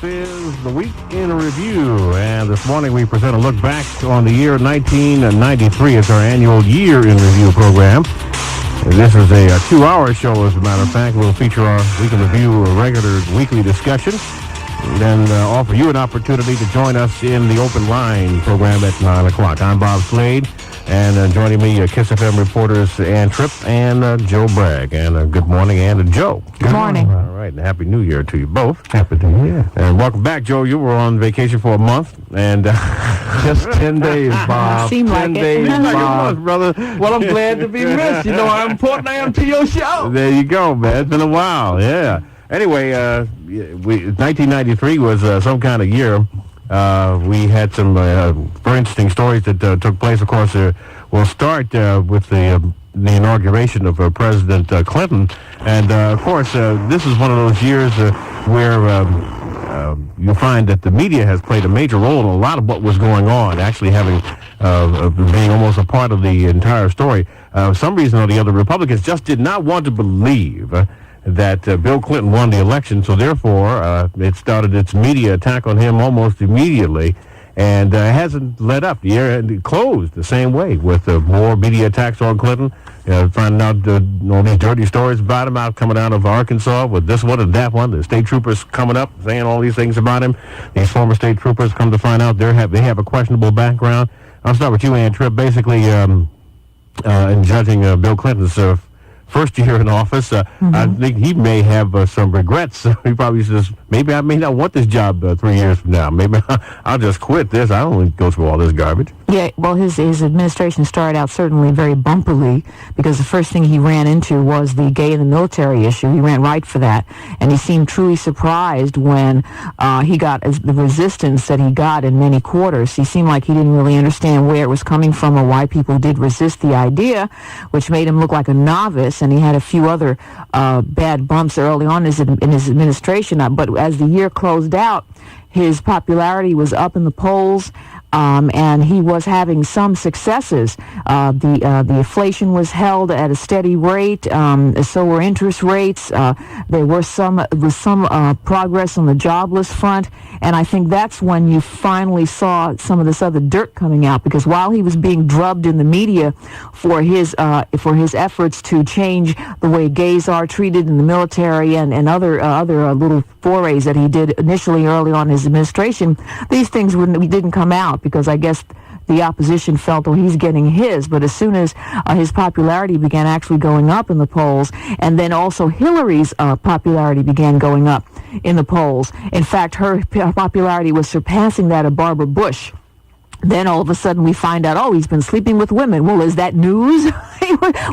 This is the Week in Review, and this morning we present a look back on the year 1993. It's our annual Year in Review program. And this is a 2-hour show, as a matter of fact. We'll feature our Week in Review, a regular weekly discussion, and then offer you an opportunity to join us in the Open Line program at 9 o'clock. I'm Bob Slade, and joining me, KISS-FM reporters Tripp and Joe Bragg. And good morning, and Joe. Good morning. All right, and Happy New Year to you both. Happy New Year. And welcome back, Joe. You were on vacation for a month, and just 10 days, Bob. Seemed like 10 it. days, like a Bob. month, brother. Well, I'm glad to be missed. You know how important I am to your show. There you go, man. It's been a while, yeah. Anyway, 1993 was some kind of year. We had some very interesting stories that took place. Of course, we'll start with the inauguration of President Clinton. And, of course, this is one of those years where you find that the media has played a major role in a lot of what was going on, actually having being almost a part of the entire story. For some reason or the other, Republicans just did not want to believe that Bill Clinton won the election, so therefore it started its media attack on him almost immediately, and hasn't let up. The year closed the same way with more media attacks on Clinton, finding out all these dirty stories about him coming out of Arkansas with this one and that one. The state troopers coming up saying all these things about him. These former state troopers come to find out they have a questionable background. I'll start with you, Tripp. Basically, in judging Bill Clinton's first year in office, I think he may have some regrets. He probably says, maybe I may not want this job 3 years from now. Maybe I'll just quit this. I don't want to go through all this garbage. Yeah, well, his administration started out certainly very bumpily, because the first thing he ran into was the gay in the military issue. He ran right for that, and he seemed truly surprised when he got the resistance that he got in many quarters. He seemed like he didn't really understand where it was coming from or why people did resist the idea, which made him look like a novice, and he had a few other bad bumps early on in his administration. But as the year closed out, his popularity was up in the polls, and he was having some successes. The inflation was held at a steady rate, so were interest rates. There was some progress on the jobless front, and I think that's when you finally saw some of this other dirt coming out, because while he was being drubbed in the media for his efforts to change the way gays are treated in the military and other little forays that he did initially early on in his administration, these things didn't come out, because I guess the opposition felt, oh, he's getting his. But as soon as his popularity began actually going up in the polls, and then also Hillary's popularity began going up in the polls. In fact, her popularity was surpassing that of Barbara Bush. Then all of a sudden we find out, oh, he's been sleeping with women. Well, is that news?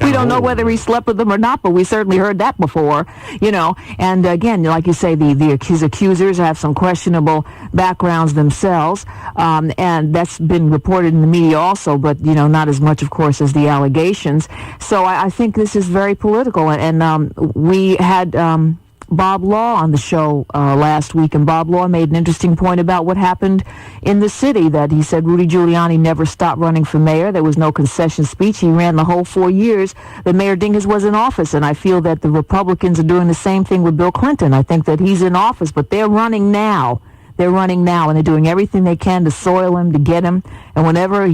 We don't know whether he slept with them or not, but we certainly heard that before, And again, like you say, his accusers have some questionable backgrounds themselves, and that's been reported in the media also, but, not as much, of course, as the allegations. So I think this is very political, and we had Bob Law on the show last week, and Bob Law made an interesting point about what happened in the city, that he said Rudy Giuliani never stopped running for mayor. There was no concession speech. He ran the whole 4 years that Mayor Dingus was in office, and I feel that the Republicans are doing the same thing with Bill Clinton. I think that he's in office, but they're running now. And they're doing everything they can to soil him, to get him. And whenever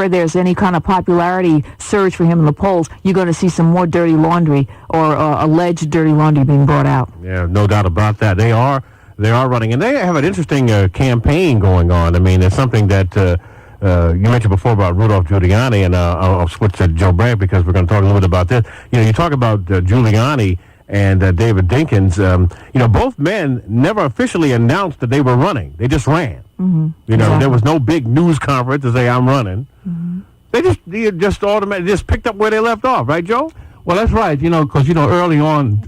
there's any kind of popularity surge for him in the polls, you're going to see some more dirty laundry or alleged dirty laundry being brought out. Yeah, no doubt about that. They are running, and they have an interesting campaign going on. I mean, it's something that you mentioned before about Rudolph Giuliani, and I'll switch to Joe Bragg because we're going to talk a little bit about this. You talk about Giuliani and David Dinkins. Both men never officially announced that they were running. They just ran. Mm-hmm. Exactly. There was no big news conference to say, I'm running. Mm-hmm. They just automatically just picked up where they left off, right, Joe? Well, that's right, because, early on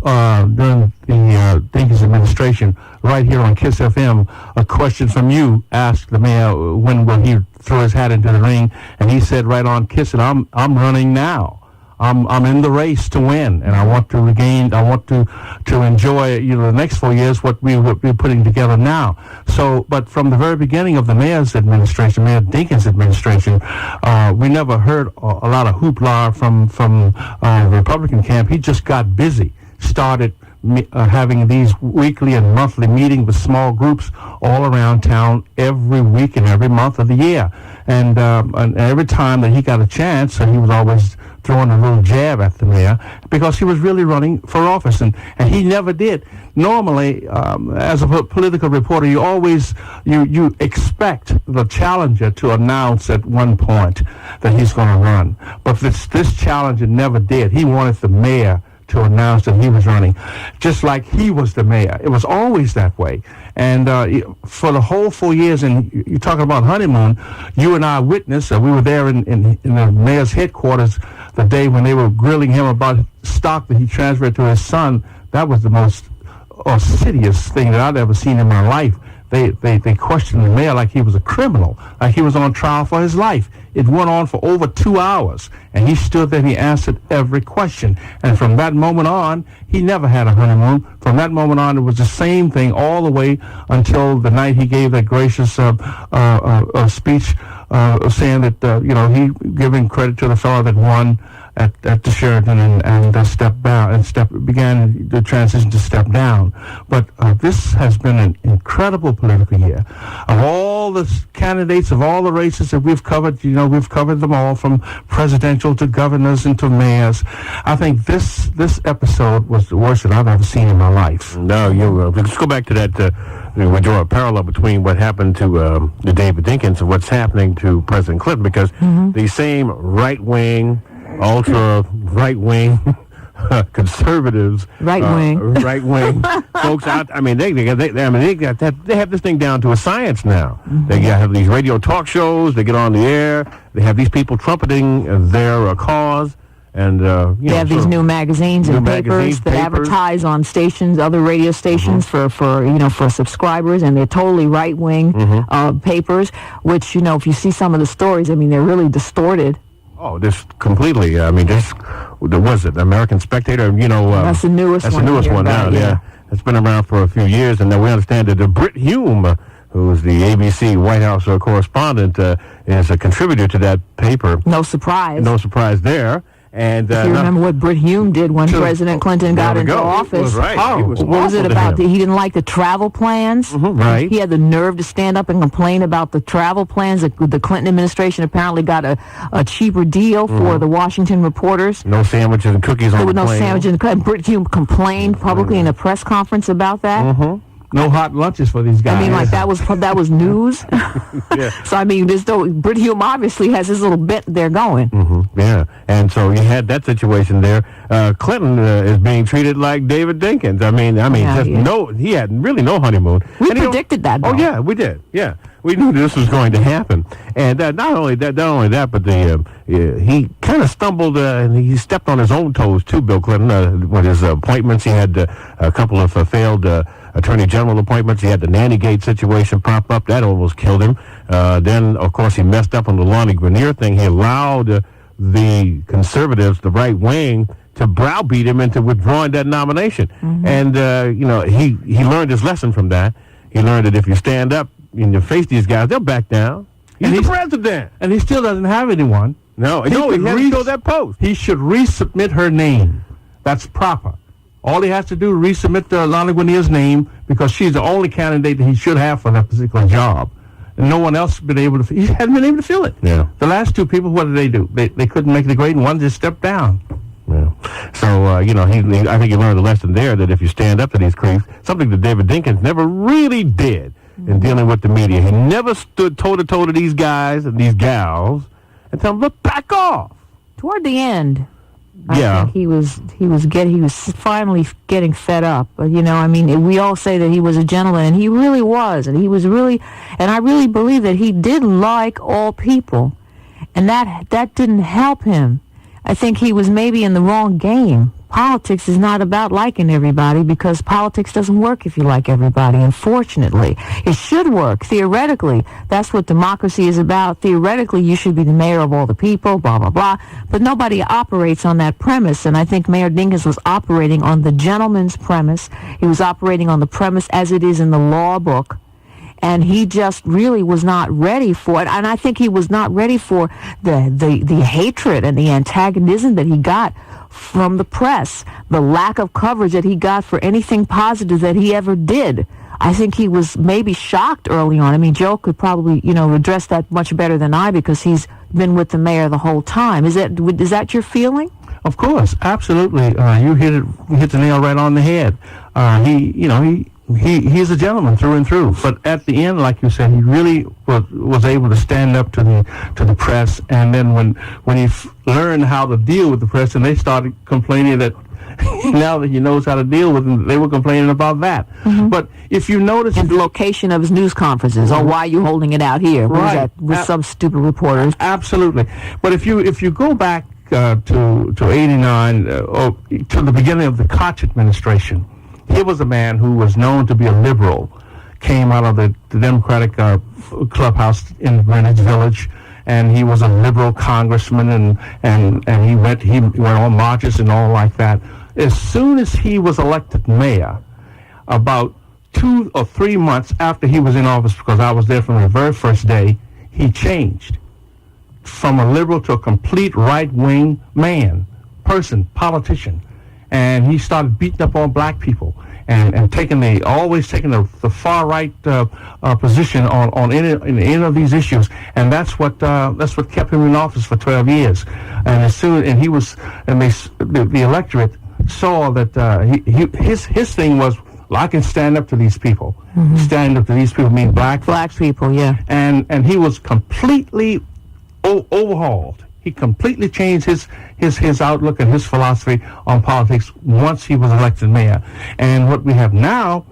during the Dinkins administration, right here on KISS-FM, a question from you asked the mayor when will he throw his hat into the ring, and he said right on KISS, I'm running now. I'm in the race to win, and I want to enjoy, the next 4 years what we're putting together now. So, but from the very beginning of the mayor's administration, Mayor Dinkins' administration, we never heard a lot of hoopla from the Republican camp. He just got busy, started having these weekly and monthly meetings with small groups all around town every week and every month of the year. And every time that he got a chance, he was always throwing a little jab at the mayor because he was really running for office, and he never did. Normally, as a political reporter, you always you expect the challenger to announce at one point that he's going to run, but this challenger never did. He wanted the mayor to announce that he was running, just like he was the mayor. It was always that way. And for the whole 4 years, and you're talking about honeymoon, you and I witnessed, we were there in the mayor's headquarters the day when they were grilling him about stock that he transferred to his son. That was the most insidious thing that I'd ever seen in my life. They questioned the mayor like he was a criminal, like he was on trial for his life. It went on for over 2 hours, and he stood there and he answered every question. And from that moment on, he never had a honeymoon. From that moment on, it was the same thing all the way until the night he gave that gracious speech saying that, he giving credit to the fellow that won at the Sheraton and stepped down and began the transition to step down. But this has been an incredible political year. Of all the candidates, of all the races that we've covered, we've covered them all from presidential to governors and to mayors. I think this episode was the worst that I've ever seen in my life. No, let's go back to that. We draw a parallel between what happened to David Dinkins and what's happening to President Clinton, because the same right-wing, ultra right-wing conservatives, right-wing folks out. I mean, they have this thing down to a science now. They have these radio talk shows. They get on the air. They have these people trumpeting their cause. And they have these new magazines and papers that advertise on stations, other radio stations for subscribers, and they're totally right wing papers. Which if you see some of the stories, they're really distorted. Oh, this completely. Was it American Spectator? That's the newest one. That's the newest one now. Yeah, it's been around for a few years, and then we understand that Britt Hume, who's the ABC White House correspondent, is a contributor to that paper. No surprise. No surprise there. And if you remember what Britt Hume did when President Clinton got into office. Right. What was it about? He didn't like the travel plans. Right. He had the nerve to stand up and complain about the travel plans. The Clinton administration apparently got a cheaper deal for the Washington reporters. No sandwiches and cookies on the plane. There were no sandwiches. And Britt Hume complained publicly in a press conference about that. No hot lunches for these guys. That was news. Yeah. So Britt Hume obviously has his little bit there going. Yeah, and so you had that situation there. Clinton is being treated like David Dinkins. He had really no honeymoon. We predicted that, though. Oh yeah, we did. Yeah, we knew this was going to happen. And not only that, but he kind of stumbled and he stepped on his own toes too. Bill Clinton with his appointments. He had a couple of failed attorney general appointments. He had the nanny gate situation pop up. That almost killed him. Then, of course, he messed up on the Lonnie Grenier thing. He allowed the conservatives, the right wing, to browbeat him into withdrawing that nomination. And, he learned his lesson from that. He learned that if you stand up and you face these guys, they'll back down. He's the president. And he still doesn't have anyone. No, he hasn't filled that post. He should resubmit her name. That's proper. All he has to do is resubmit Lonnie Grenier's name, because she's the only candidate that he should have for that particular job. And no one else he hasn't been able to fill it. Yeah. The last two people, what did they do? They couldn't make the grade, and one just stepped down. Yeah. So, I think he learned a lesson there, that if you stand up to these creeps, something that David Dinkins never really did in dealing with the media. He never stood toe-to-toe to these guys and these gals and tell them, look, back off. Toward the end, Yeah. I think he was finally getting fed up. But we all say that he was a gentleman, and he really was, and I really believe that he did like all people, and that didn't help him. I think he was maybe in the wrong game. Politics is not about liking everybody, because politics doesn't work if you like everybody, unfortunately. It should work, theoretically. That's what democracy is about. Theoretically, you should be the mayor of all the people, blah, blah, blah. But nobody operates on that premise, and I think Mayor Dinkins was operating on the gentleman's premise. He was operating on the premise as it is in the law book. and he just really was not ready for it. And I think he was not ready for the hatred and the antagonism that he got from the press, the lack of coverage that he got for anything positive that he ever did. I think he was maybe shocked early on. I mean, Joe could probably, address that much better than I, because he's been with the mayor the whole time. Is that your feeling? Of course, absolutely. You hit the nail right on the head. He's a gentleman through and through. But at the end, like you said, he really was able to stand up to the press. And then when he learned how to deal with the press, and they started complaining that now that he knows how to deal with them, they were complaining about that. Mm-hmm. But if you notice, and the location of his news conferences, or why are you holding it out here? Right, with some stupid reporters. Absolutely. But if you go back to 89, or to the beginning of the Koch administration, he was a man who was known to be a liberal, came out of the Democratic clubhouse in Greenwich Village, and he was a liberal congressman, and he went on marches and all like that. As soon as he was elected mayor, about 2 or 3 months after he was in office, because I was there from the very first day, he changed from a liberal to a complete right-wing politician. And he started beating up on black people and always taking the far right position on any of these issues, and that's what kept him in office for 12 years. And the electorate saw that his thing was, well, I can stand up to these people. Mm-hmm. Stand up to these people mean black people, yeah. And he was completely overhauled. He completely changed his outlook and his philosophy on politics once he was elected mayor. And what we have now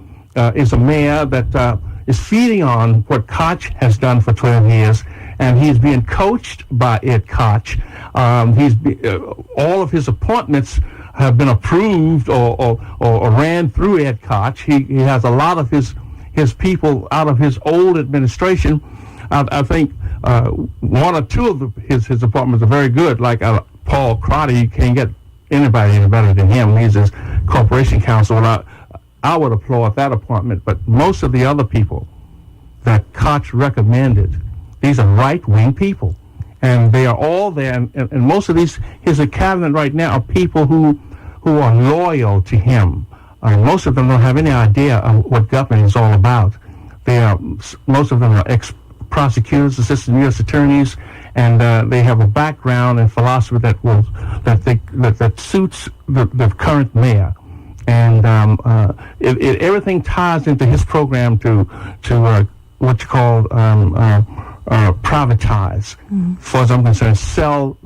is a mayor that is feeding on what Koch has done for 12 years, and he's being coached by Ed Koch. All of his appointments have been approved or ran through Ed Koch. He has a lot of his people out of his old administration. I think one or two of his appointments are very good, like Paul Crotty. You can't get anybody any better than him. He's his corporation counsel, and I would applaud that appointment. But most of the other people that Koch recommended, these are right-wing people, and they are all there. And most of his cabinet right now are people who are loyal to him. Most of them don't have any idea of what government is all about. Most of them are prosecutors, assistant U.S. attorneys, and they have a background and philosophy that suits the current mayor. And everything ties into his program to what you call privatize. Mm-hmm. As far as I'm concerned, sell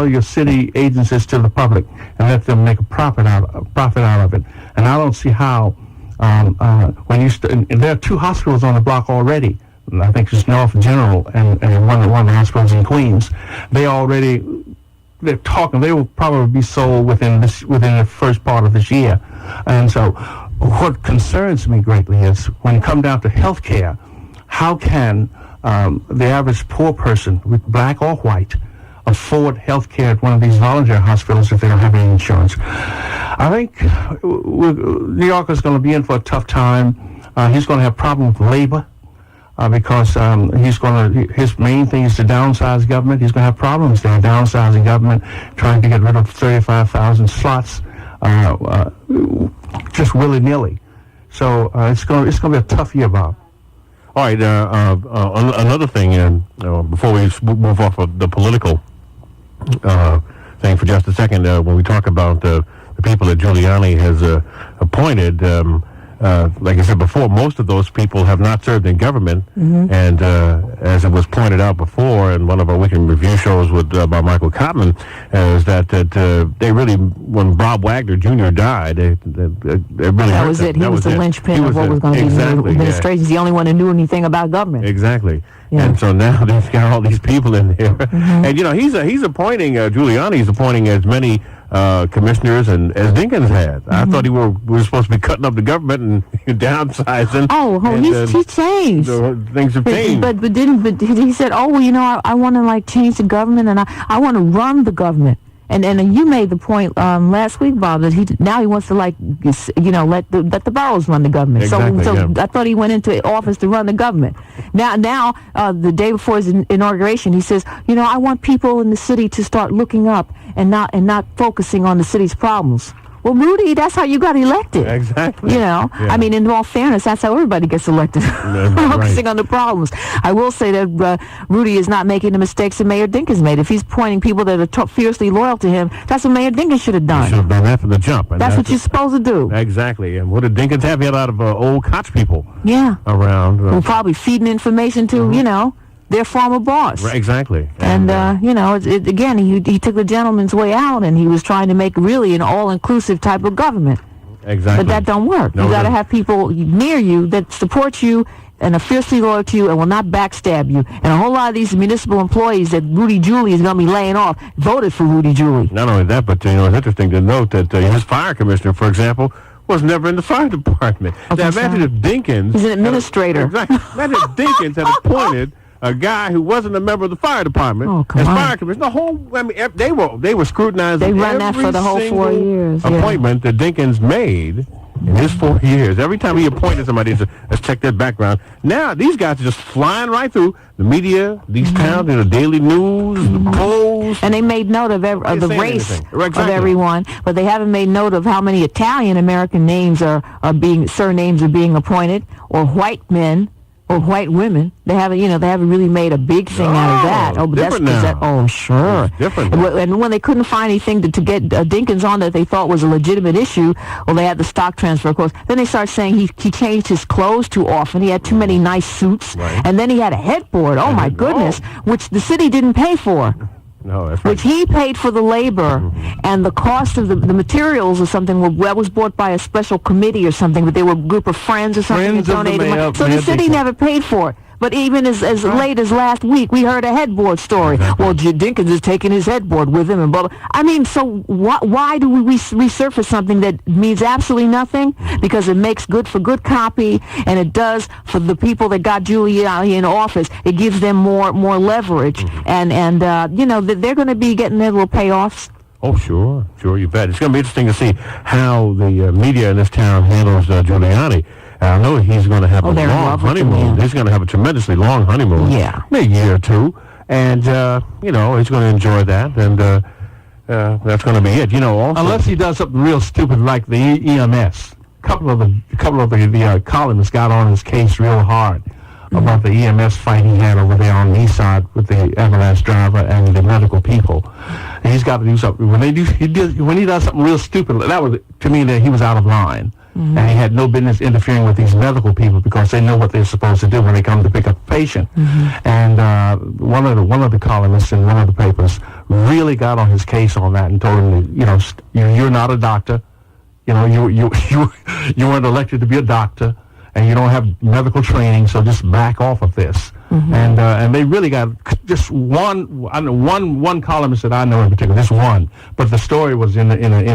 your city agencies to the public and let them make a profit out of it. And I don't see how and there are 2 hospitals on the block already. I think it's North General and one of the hospitals in Queens. They're talking. They will probably be sold within the first part of this year. And so, what concerns me greatly is when you come down to health care, how can the average poor person, black or white, afford health care at one of these voluntary hospitals if they don't have any insurance? I think New York is going to be in for a tough time. He's going to have problems with labor. Because his main thing is to downsize government. He's going to have problems there, downsizing government, trying to get rid of 35,000 slots, just willy-nilly. So it's going to be a tough year, Bob. All right. Another thing, before we move off of the political thing for just a second, when we talk about the people that Giuliani has appointed. Like I said before, most of those people have not served in government, mm-hmm. and as it was pointed out before in one of our weekend review shows with by Michael Cotman, is that they really, when Bob Wagner Jr. died, they really that was it. He was the linchpin of what was going to be the administration. He's the only one who knew anything about government. Exactly. Yeah. And so now they've got all these people in there, mm-hmm. and he's appointing Giuliani's appointing as many commissioners and as Dinkins had. Mm-hmm. I thought we were supposed to be cutting up the government and downsizing. He changed. Things have changed. But he said, I want to change the government and I want to run the government. And you made the point last week, Bob, that now he wants to let the boroughs run the government. Exactly, So I thought he went into office to run the government. Now the day before his inauguration, he says, I want people in the city to start looking up and not focusing on the city's problems. Well, Rudy, that's how you got elected. Exactly. Yeah. I mean, in all fairness, that's how everybody gets elected, focusing on the problems. I will say that Rudy is not making the mistakes that Mayor Dinkins made. If he's pointing people that are fiercely loyal to him, that's what Mayor Dinkins should have done. He should have done that from the jump. And that's what you're supposed to do. Exactly. And what did Dinkins have? He had a lot of old Koch people around. Who probably feeding information to, their former boss. Right, exactly. And again, he took the gentleman's way out, and he was trying to make really an all-inclusive type of government. Exactly. But that don't work. You got to have people near you that support you and are fiercely loyal to you and will not backstab you. And a whole lot of these municipal employees that Rudy Giuliani is going to be laying off voted for Rudy Giuliani. Not only that, but it's interesting to note that his fire commissioner, for example, was never in the fire department. Now imagine if Dinkins... He's an administrator. Exactly. Imagine if Dinkins had appointed a guy who wasn't a member of the fire department as fire commissioner. They were scrutinizing. They run that for the whole 4 years. Appointment that Dinkins made in his 4 years. Every time he appointed somebody, he said, let's check their background. Now these guys are just flying right through the media, these towns, the daily news, the polls. And they made note of the race of everyone, but they haven't made note of how many Italian American names surnames are being appointed, or white men. Or white women. They haven't really made a big thing out of that. Oh, but that's now. Oh, sure. It's different. And when they couldn't find anything to get Dinkins on that they thought was a legitimate issue, well, they had the stock transfer, of course. Then they started saying he changed his clothes too often. He had too many nice suits, and then he had a headboard. Oh my goodness, which the city didn't pay for. No, that's right. Which he paid for the labor and the cost of the materials or something that was bought by a special committee or something, but they were a group of friends or something that donated money. So the city never paid for it. But even as late as last week, we heard a headboard story. Well, Dinkins is taking his headboard with him and blah, blah. I mean, so why do we resurface something that means absolutely nothing? Because it makes good for good copy, and it does for the people that got Giuliani in office. It gives them more leverage, and they're going to be getting their little payoffs. Oh, sure, you bet. It's going to be interesting to see how the media in this town handles Giuliani. I know he's going to have a long honeymoon. He's going to have a tremendously long honeymoon. Yeah. Maybe a year or two. And, he's going to enjoy that. And that's going to be it. Also, unless he does something real stupid like the EMS. A couple of the columnists got on his case real hard about the EMS fight he had over there on the east side with the ambulance driver and the medical people. And he's got to do something. When he does something real stupid, that was, to me, that he was out of line. And he had no business interfering with these medical people because they know what they're supposed to do when they come to pick up a patient. And one of the columnists in one of the papers really got on his case on that and told him that, you're not a doctor. You weren't elected to be a doctor, and you don't have medical training, so just back off of this. And they really got just one columnist that I know in particular, this one, but the story was in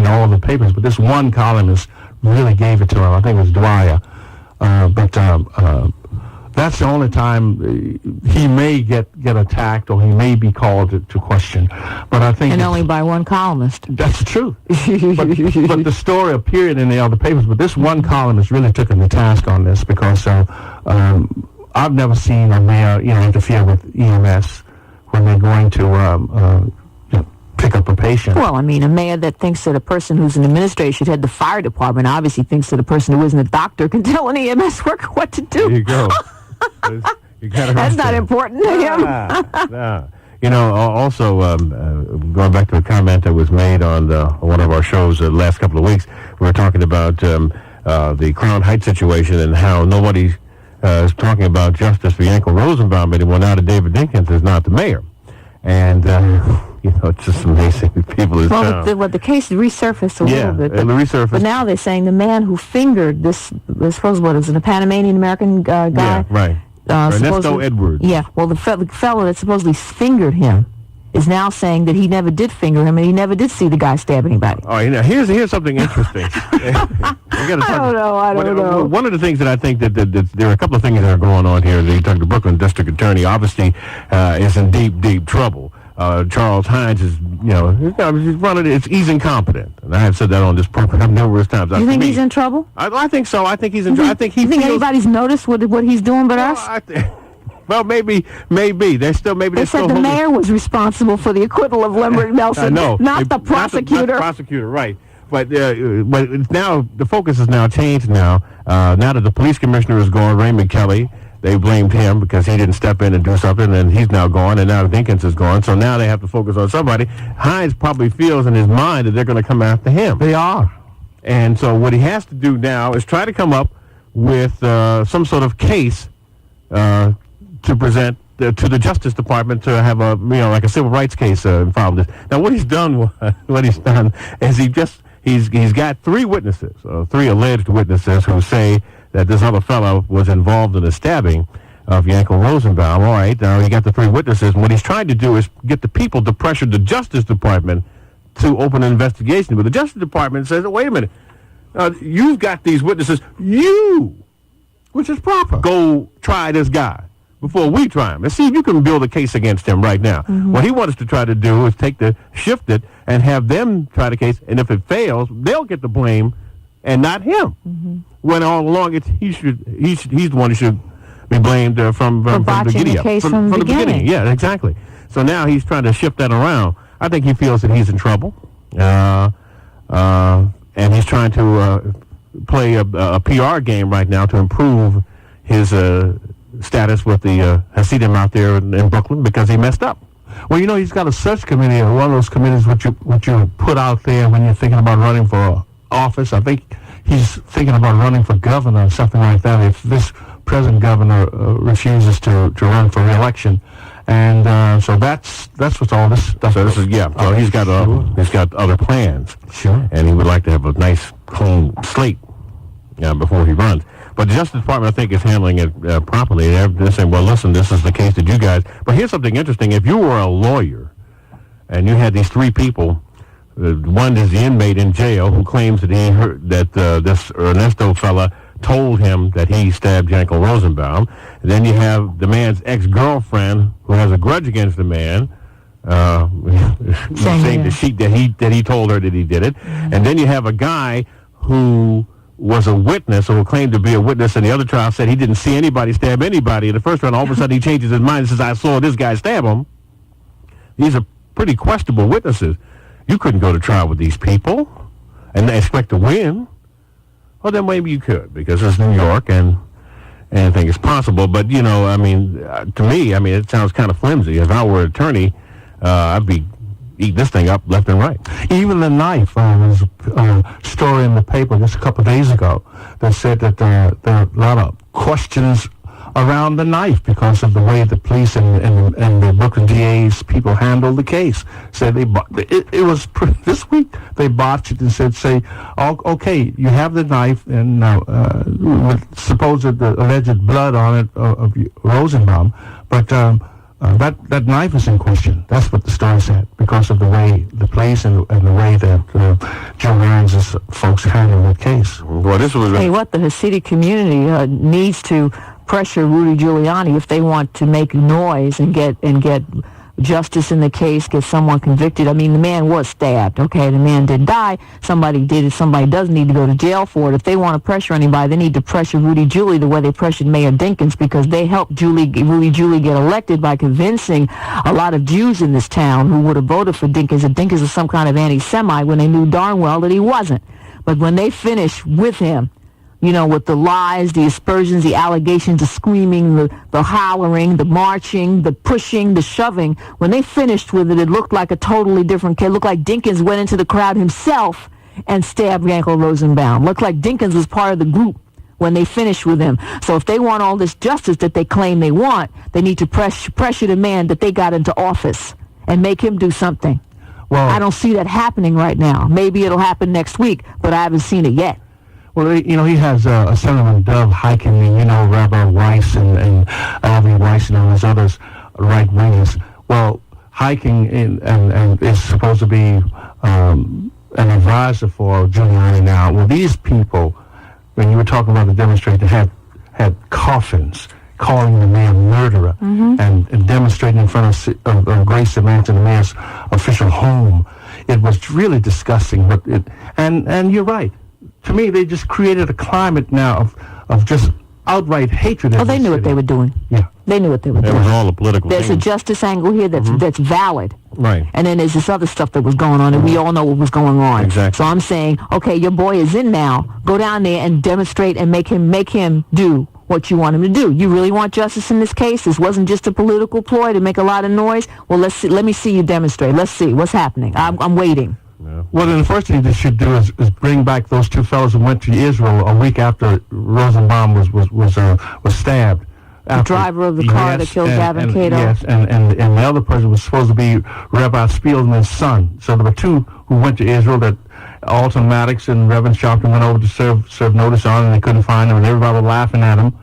all the papers, but this one columnist really gave it to him. I think it was Dwyer. But that's the only time he may get attacked or he may be called to question. But I think... And only by one columnist. That's the truth. but the story appeared in the other papers. But this one columnist really took him to task on this because I've never seen a mayor, interfere with EMS when they're going to pick up a patient. Well, I mean, a mayor that thinks that a person who's an administrator should head the fire department obviously thinks that a person who isn't a doctor can tell an EMS worker what to do. There you go. That's not important to him. Also, going back to a comment that was made on one of our shows the last couple of weeks, we were talking about the Crown Heights situation and how nobody is talking about justice for Yankel Rosenbaum anymore now that David Dinkins is not the mayor. And, it's just amazing people in town. The case resurfaced a little bit. It resurfaced. But now they're saying the man who fingered this supposed, what is it, a Panamanian-American guy? Yeah, right. Ernesto Edwards. Yeah, well, the fellow that supposedly fingered him is now saying that he never did finger him and he never did see the guy stab anybody. Oh, here's something interesting. I don't know. One of the things that I think that there are a couple of things that are going on here. You talk to Brooklyn District Attorney, obviously, is in deep trouble. Charles Hines is, he's running. He's incompetent, and I have said that on this program numerous times. You think he's in trouble? I think so. I think he's in trouble. I think he. You think anybody's noticed what he's doing but us? Well, maybe they still They said the mayor was responsible for the acquittal of Limerick Nelson. I know, not the prosecutor. Not the prosecutor, right? But it's now the focus is now changed. Now that the police commissioner is gone, Raymond Kelly. They blamed him because he didn't step in and do something, and he's now gone, and now Dinkins is gone. So now they have to focus on somebody. Hines probably feels in his mind that they're going to come after him. They are. And so what he has to do now is try to come up with some sort of case to present to the Justice Department to have like a civil rights case filed. Now what he's done is he's got three witnesses, three alleged witnesses who say that this other fellow was involved in the stabbing of Yankel Rosenbaum. All right, now he got the three witnesses, and what he's trying to do is get the people to pressure the Justice Department to open an investigation. But the Justice Department says, wait a minute, you've got these witnesses, which is proper. Go try this guy before we try him. And see if you can build a case against him right now. Mm-hmm. What he wants to try to do is shift it and have them try the case, and if it fails, they'll get the blame and not him. Mm-hmm. When all along he's the one who should be blamed from the beginning. From the beginning. Yeah, exactly. So now he's trying to shift that around. I think he feels that he's in trouble, and he's trying to play a PR game right now to improve his status with the Hasidim out there in Brooklyn because he messed up. Well, he's got a search committee, or one of those committees which you put out there when you're thinking about running for office. I think he's thinking about running for governor or something like that if this present governor refuses to run for re-election. And so that's what's all this stuff. So so he's got other plans. Sure. And he would like to have a nice clean slate before he runs. But the Justice Department, I think, is handling it properly. They're saying, well, listen, this is the case that you guys... But here's something interesting. If you were a lawyer and you had these three people, one is the inmate in jail who claims that he heard that this Ernesto fella told him that he stabbed Yankel Rosenbaum. And then you have the man's ex-girlfriend who has a grudge against the man, saying that he told her that he did it. Mm-hmm. And then you have a guy who was a witness or who claimed to be a witness, and the other trial said he didn't see anybody stab anybody. In the first round, all of a sudden he changes his mind and says, I saw this guy stab him. These are pretty questionable witnesses. You couldn't go to trial with these people and expect to win. Well, then maybe you could, because it's New York and anything is possible. But, to me, it sounds kind of flimsy. If I were an attorney, I'd be eating this thing up left and right. Even the knife, there was a story in the paper just a couple of days ago that said that there are a lot of questions around the knife because of the way the police and the Brooklyn DA's people handled the case. Said it was this week they botched it and said, okay, you have the knife and with supposed alleged blood on it of Rosenbaum, but that knife is in question. That's what the story said because of the way the police and the way that Joe Lyons' folks handled the case. Well, this was the Hasidic community needs to pressure Rudy Giuliani if they want to make noise and get justice in the case, get someone convicted. The man was stabbed, okay? The man didn't die. Somebody did it. Somebody does need to go to jail for it. If they want to pressure anybody, they need to pressure Rudy Giuliani the way they pressured Mayor Dinkins, because they helped Rudy Giuliani get elected by convincing a lot of Jews in this town who would have voted for Dinkins that Dinkins was some kind of anti-Semite when they knew darn well that he wasn't. But when they finished with him, with the lies, the aspersions, the allegations, the screaming, the hollering, the marching, the pushing, the shoving, when they finished with it, it looked like a totally different case. It looked like Dinkins went into the crowd himself and stabbed Yankel Rosenbaum. Looked like Dinkins was part of the group when they finished with him. So if they want all this justice that they claim they want, they need to pressure the man that they got into office and make him do something. Well, I don't see that happening right now. Maybe it'll happen next week, but I haven't seen it yet. Well, he has a Senator Dov hiking, Rabbi Weiss and Avi Weiss and all those others right-wingers. Well, hiking and is supposed to be an advisor for Giuliani now. Well, these people, when you were talking about the demonstration, had coffins calling the mayor murderer and demonstrating in front of Grace Mansion, the mayor's official home. It was really disgusting. But and you're right. To me, they just created a climate now of just outright hatred. Oh, they knew what they were doing. Yeah. They knew what they were There doing. was all the political There's a things. justice angle here that's valid. Right. And then there's this other stuff that was going on, and we all know what was going on. Exactly. So I'm saying, okay, your boy is in now. Go down there and demonstrate and make him do what you want him to do. You really want justice in this case? This wasn't just a political ploy to make a lot of noise? Well, let's see. Let me see you demonstrate. Let's see what's happening. I'm waiting. Yeah. Well, then the first thing they should do is bring back those two fellows who went to Israel a week after Rosenbaum was stabbed. The driver of the car that killed Gavin Cato. Yes, and the other person was supposed to be Rabbi Spielman's son. So there were two who went to Israel that Alton Maddox and Reverend Sharpton went over to serve notice on, and they couldn't find them, and everybody was laughing at them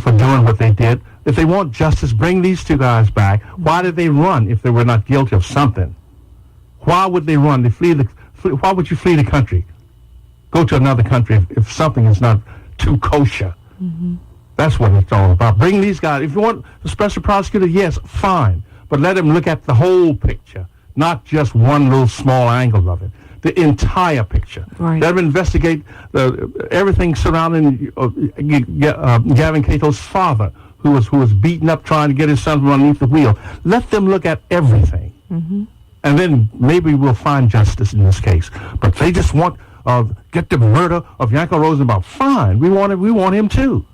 for doing what they did. If they want justice, bring these two guys back. Why did they run if they were not guilty of something? Why would they run? Why would you flee the country? Go to another country if something is not too kosher. That's what it's all about. Bring these guys. If you want the special prosecutor, yes, fine. But let him look at the whole picture, not just one little small angle of it. The entire picture. Right. Let him investigate everything surrounding Gavin Cato's father, who was beaten up trying to get his son from underneath the wheel. Let them look at everything. And then maybe we'll find justice in this case. But they just want get the murder of Yanko Rosenbaum. Fine, we want him too.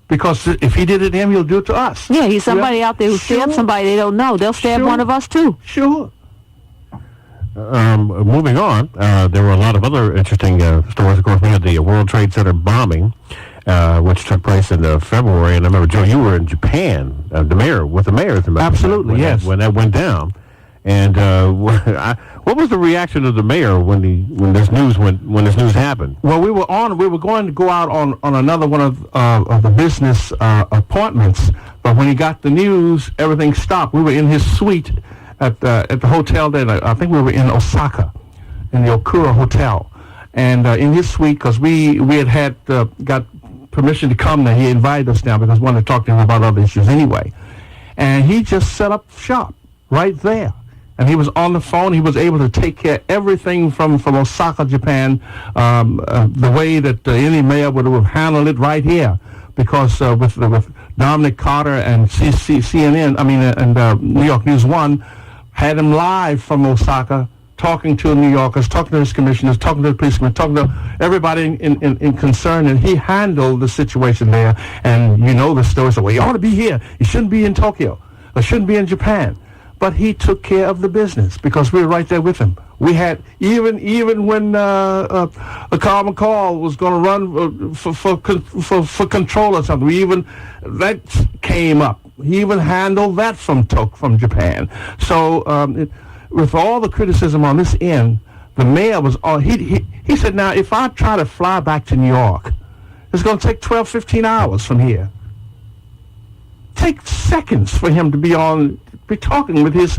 Because if he did it to him, he'll do it to us. Yeah, he's somebody out there who stabbed somebody they don't know. They'll stab one of us too. Sure. Moving on, there were a lot of other interesting stories. Of course, we had the World Trade Center bombing, which took place in February. And I remember, Joe, you were in Japan, with the mayor. Absolutely, yes. When that went down. And what was the reaction of the mayor when this news happened? Well, we were going to go out on another one of the business appointments, but when he got the news, everything stopped. We were in his suite at the hotel there. I think we were in Osaka, in the Okura Hotel, and in his suite, because we had got permission to come there. He invited us down because we wanted to talk to him about other issues anyway, and he just set up shop right there. And he was on the phone. He was able to take care of everything from Osaka, Japan, the way that any mayor would have handled it right here. Because with Dominic Carter and CNN, and New York News 1, had him live from Osaka, talking to New Yorkers, talking to his commissioners, talking to the policemen, talking to everybody in concern. And he handled the situation there. And you know the story. So, well, he ought to be here. He shouldn't be in Tokyo. Or shouldn't be in Japan. But he took care of the business because we were right there with him. We had even when Carl McCall was going to run for control or something. That came up. He even handled that from Japan. So with all the criticism on this end, the mayor was on. He said, now if I try to fly back to New York, it's going to take 12, 15 hours from here. Take seconds for him to be talking with his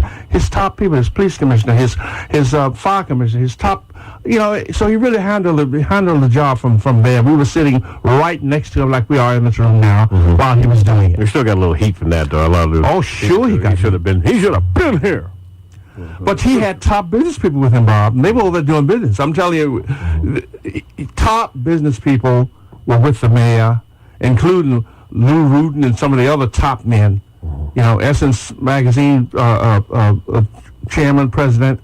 top people, his police commissioner, his fire commissioner, his top, so he really handled the job from there. We were sitting right next to him like we are in this room now while he was doing it. We still got a little heat from that, though. A lot of he should have been here. But he had top business people with him, Bob, and they were over there doing business. I'm telling you, top business people were with the mayor, including Lou Rudin and some of the other top men. Essence Magazine chairman, president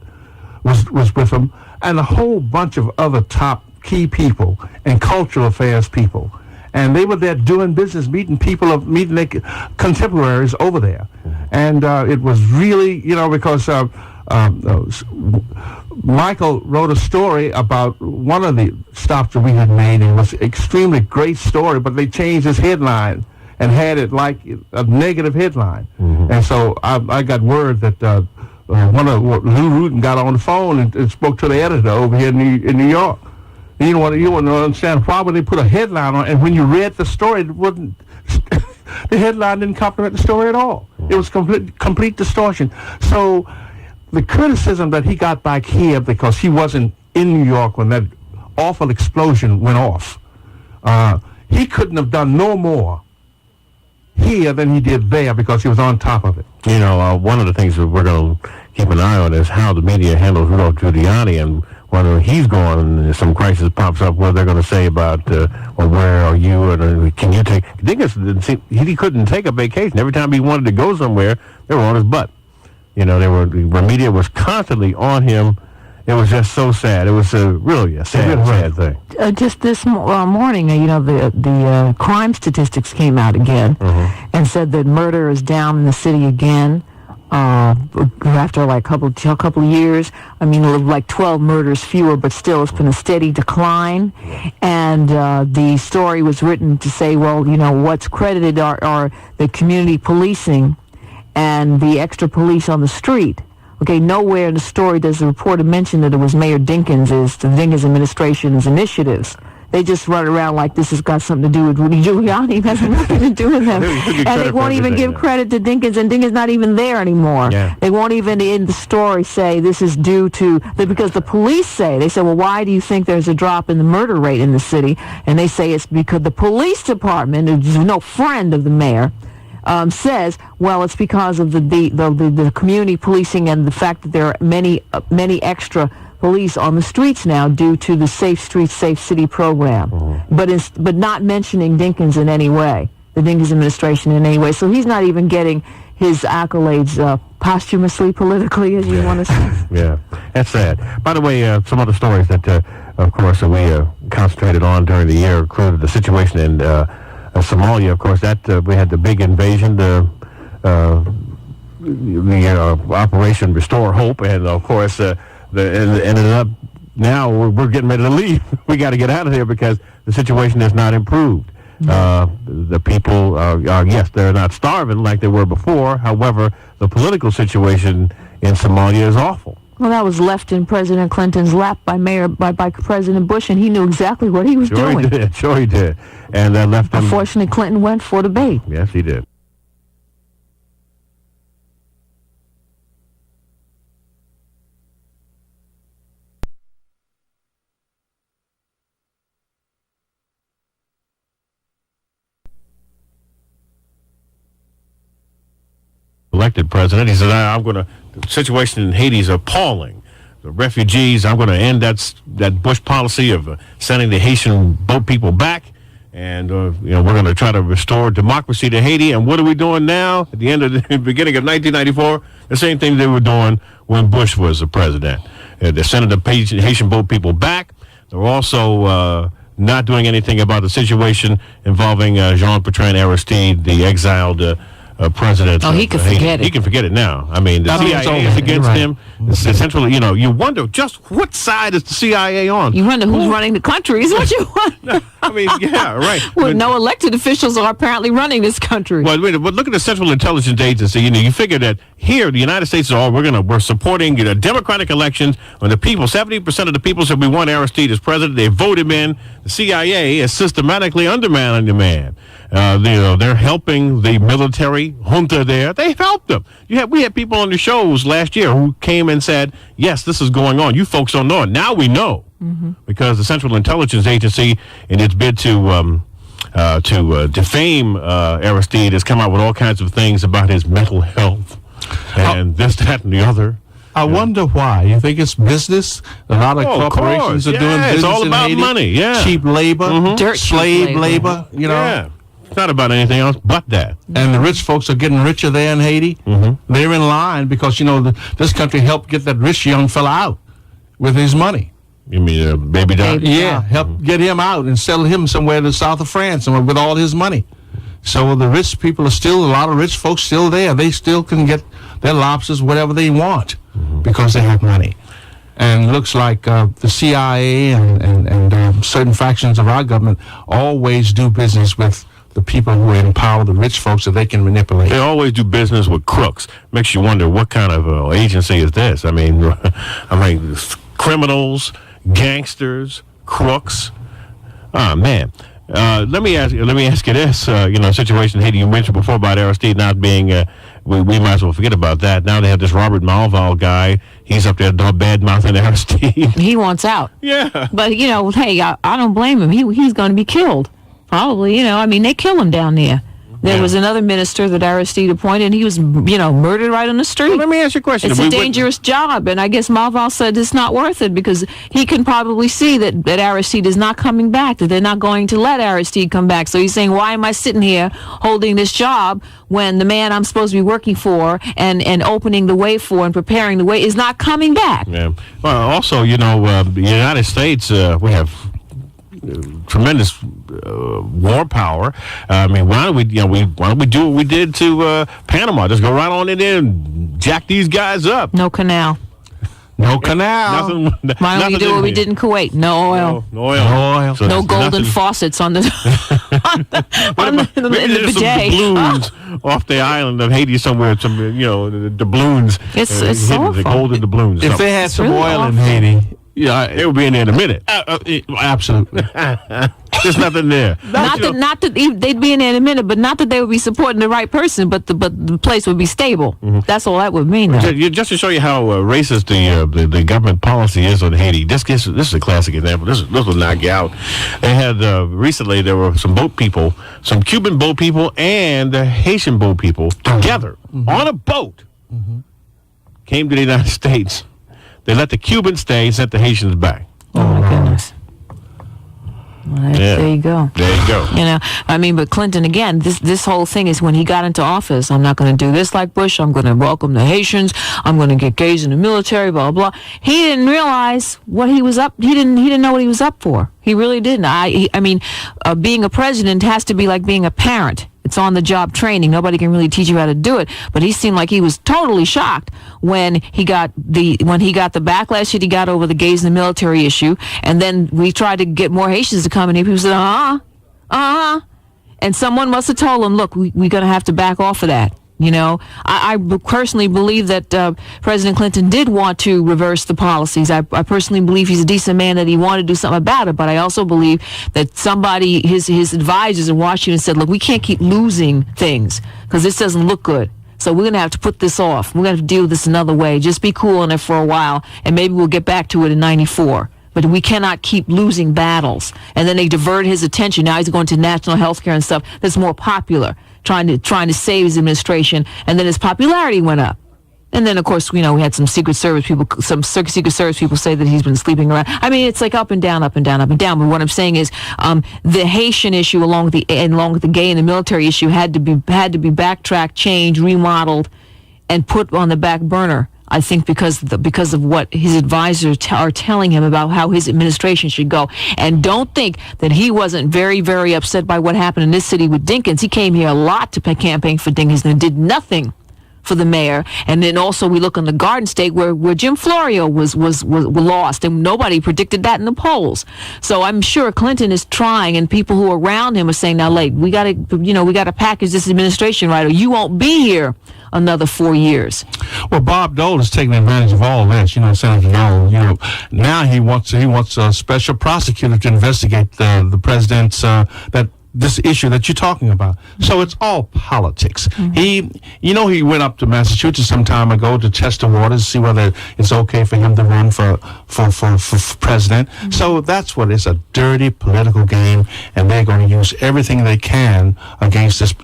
was with him, and a whole bunch of other top key people and cultural affairs people. And they were there doing business, meeting their contemporaries over there. And it was really, because Michael wrote a story about one of the stops that we had made. It was an extremely great story, but they changed his headline and had it like a negative headline. And so I got word that Lou Rudin got on the phone and spoke to the editor over here in New York. And you want to understand why would they put a headline on, and when you read the story, it wasn't the headline didn't complement the story at all. It was complete distortion. So the criticism that he got back here because he wasn't in New York when that awful explosion went off, he couldn't have done no more here than he did there because he was on top of it. You know, one of the things that we're going to keep an eye on is how the media handles Rudolph Giuliani, and when he's gone and some crisis pops up, what they're going to say about, well, where are you, and can you take... He couldn't take a vacation. Every time he wanted to go somewhere, they were on his butt. You know, the media was constantly on him. It was just so sad. It was really a sad thing. Just this morning, you know, the crime statistics came out again and said that murder is down in the city again after like a couple of years. I mean, like 12 murders fewer, but still it's been a steady decline. And the story was written to say, well, you know, what's credited are the community policing and the extra police on the street. Okay, nowhere in the story does the reporter mention that it was Mayor the Dinkins administration's initiatives. They just run around like this has got something to do with Rudy Giuliani. It has nothing to do with him. And they won't even give credit to Dinkins, and Dinkins not even there anymore. Yeah. They won't even in the story say this is due to, because the police say, they say, well, why do you think there's a drop in the murder rate in the city? And they say it's because the police department, which is no friend of the mayor, says, well, it's because of the community policing and the fact that there are many extra police on the streets now due to the Safe Streets, Safe City program, but not mentioning Dinkins in any way, the Dinkins administration in any way. So he's not even getting his accolades posthumously, politically, as you want to say. Yeah, that's sad. By the way, some other stories that, of course, we concentrated on during the year included the situation in Somalia. Of course, that we had the big invasion, the Operation Restore Hope, and of course, ended up now we're getting ready to leave. We got to get out of here because the situation has not improved. The people are yes, they're not starving like they were before. However, the political situation in Somalia is awful. Well, that was left in President Clinton's lap by President Bush, and he knew exactly what he was doing. Sure he did. And that left him... Unfortunately, Clinton went for the bait. Yes, he did. Elected president, he said, the situation in Haiti is appalling. The refugees, I'm going to end that Bush policy of sending the Haitian boat people back, and we're going to try to restore democracy to Haiti. And what are we doing now? At the beginning of 1994, the same thing they were doing when Bush was the president. They're sending the Haitian boat people back. They're also not doing anything about the situation involving Jean-Bertrand Aristide, the exiled president. Oh, he can forget it. He can forget it now. I mean, the CIA is against him. Essentially, you wonder just what side is the CIA on. You wonder who's running the country is what you wonder. I mean, yeah, right. Well, no elected officials are apparently running this country. Well, but look at the Central Intelligence Agency. You figure that here, the United States we're supporting democratic elections when the people, 70% of the people said we want Aristide as president. They vote him in. The CIA is systematically undermining the man. They're helping the military junta there. They helped them. We had people on the shows last year who came and said, yes, this is going on. You folks don't know it. Now we know because the Central Intelligence Agency, in its bid to defame Aristide, has come out with all kinds of things about his mental health and this, that, and the other. I wonder why. You think it's business? A lot of corporations are doing business. It's all in about Haiti. money. Yeah, cheap labor, Dirt slave cheap labor. Yeah, it's not about anything else but that. And the rich folks are getting richer there in Haiti. They're in line because this country helped get that rich young fella out with his money. You mean Baby Doc? Yeah, help get him out and sell him somewhere in the south of France with all his money. So the rich people a lot of rich folks still there. They still can get their lobsters, whatever they want, because they have money. And it looks like the CIA and certain factions of our government always do business with the people who empower the rich folks that they can manipulate. They always do business with crooks. Makes you wonder what kind of agency is this? I mean, criminals, gangsters, crooks. Oh man. Let me ask you this. Situation in Haiti you mentioned before about Aristide not being. We might as well forget about that. Now they have this Robert Malval guy. He's up there bad mouthing Aristide. He wants out. Yeah. But hey, I don't blame him. He's going to be killed. Probably. They kill him down there. There was another minister that Aristide appointed, and he was, murdered right on the street. Well, let me ask you a question. It's a dangerous job, and I guess Malval said it's not worth it because he can probably see that Aristide is not coming back, that they're not going to let Aristide come back. So he's saying, why am I sitting here holding this job when the man I'm supposed to be working for and opening the way for and preparing the way is not coming back? Yeah. Well, also, the United States, we have tremendous war power. I mean, why don't we do what we did to Panama? Just go right on in there and jack these guys up. No canal. No canal. Why don't we do what we did in Kuwait? No oil. No oil. So no golden faucets on the bidet. Some doubloons off the island of Haiti somewhere. Some the doubloons. It's awful. The golden doubloons. If they had some really oil awful. in Haiti. Yeah, it would be in there in a minute. Absolutely. There's nothing there. Not that they'd be in there in a minute, but not that they would be supporting the right person, but the place would be stable. Mm-hmm. That's all that would mean. Just to show you how racist the government policy is on Haiti. This is a classic example. This will knock you out. They had recently there were some boat people, some Cuban boat people and Haitian boat people together on a boat. Mm-hmm. Came to the United States. They let the Cubans stay and sent the Haitians back. Oh, my goodness. Well, there you go. There you go. But Clinton, again, this whole thing is when he got into office, I'm not going to do this like Bush. I'm going to welcome the Haitians. I'm going to get gays in the military, blah, blah. He didn't realize what he was up. He didn't know what he was up for. He really didn't. Being a president has to be like being a parent. It's on-the-job training. Nobody can really teach you how to do it. But he seemed like he was totally shocked when he got the backlash that he got over the gays in the military issue. And then we tried to get more Haitians to come in here. People said, and someone must have told him, look, we're going to have to back off of that. I personally believe that President Clinton did want to reverse the policies. I personally believe he's a decent man, that he wanted to do something about it. But I also believe that his advisors in Washington said, look, we can't keep losing things because this doesn't look good. So we're going to have to put this off. We're going to have to deal with this another way. Just be cool on it for a while, and maybe we'll get back to it in 94. But we cannot keep losing battles. And then they divert his attention. Now he's going to national health care and stuff that's more popular, trying to save his administration. And then his popularity went up. And then, of course, we had some Secret Service people say that he's been sleeping around. I mean, it's like up and down, up and down, up and down. But what I'm saying is the Haitian issue along with the gay and the military issue had to be backtracked, changed, remodeled, and put on the back burner. I think because of what his advisors are telling him about how his administration should go. And don't think that he wasn't very, very upset by what happened in this city with Dinkins. He came here a lot to campaign for Dinkins and did nothing for the mayor. And then also we look on the Garden State where Jim Florio was lost, and nobody predicted that in the polls. So I'm sure Clinton is trying, and people who are around him are saying, now, we got to package this administration right, or you won't be here another 4 years. Well, Bob Dole is taking advantage of all this. Senator Dole. Now he wants a special prosecutor to investigate the president's this issue that you're talking about. So it's all politics. Mm-hmm. He went up to Massachusetts some time ago to test the waters, see whether it's okay for him to run for president. Mm-hmm. So that's what it's a dirty political game, and they're going to use everything they can against this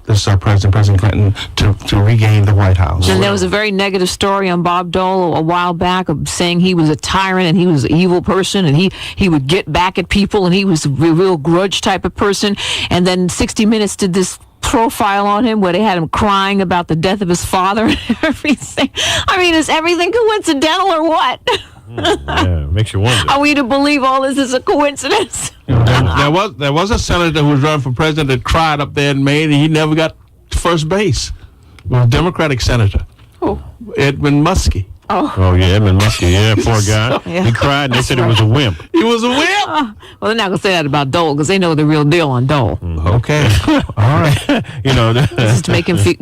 President Clinton to regain the White House. And there was a very negative story on Bob Dole a while back of saying he was a tyrant and he was an evil person and he would get back at people and he was a real grudge type of person. And then 60 Minutes did this profile on him where they had him crying about the death of his father and everything. I mean, is everything coincidental or what? Yeah, makes you wonder. Are we to believe all this is a coincidence? There was a senator who was running for president that cried up there in Maine, and he never got to first base. It was a Democratic senator. Oh. Edmund Muskie. Oh, yeah, Edmund Muskie, poor guy. Yeah. He cried and they said he was a wimp. He was a wimp? Well, they're not going to say that about Dole because they know the real deal on Dole. Okay. All right. This is to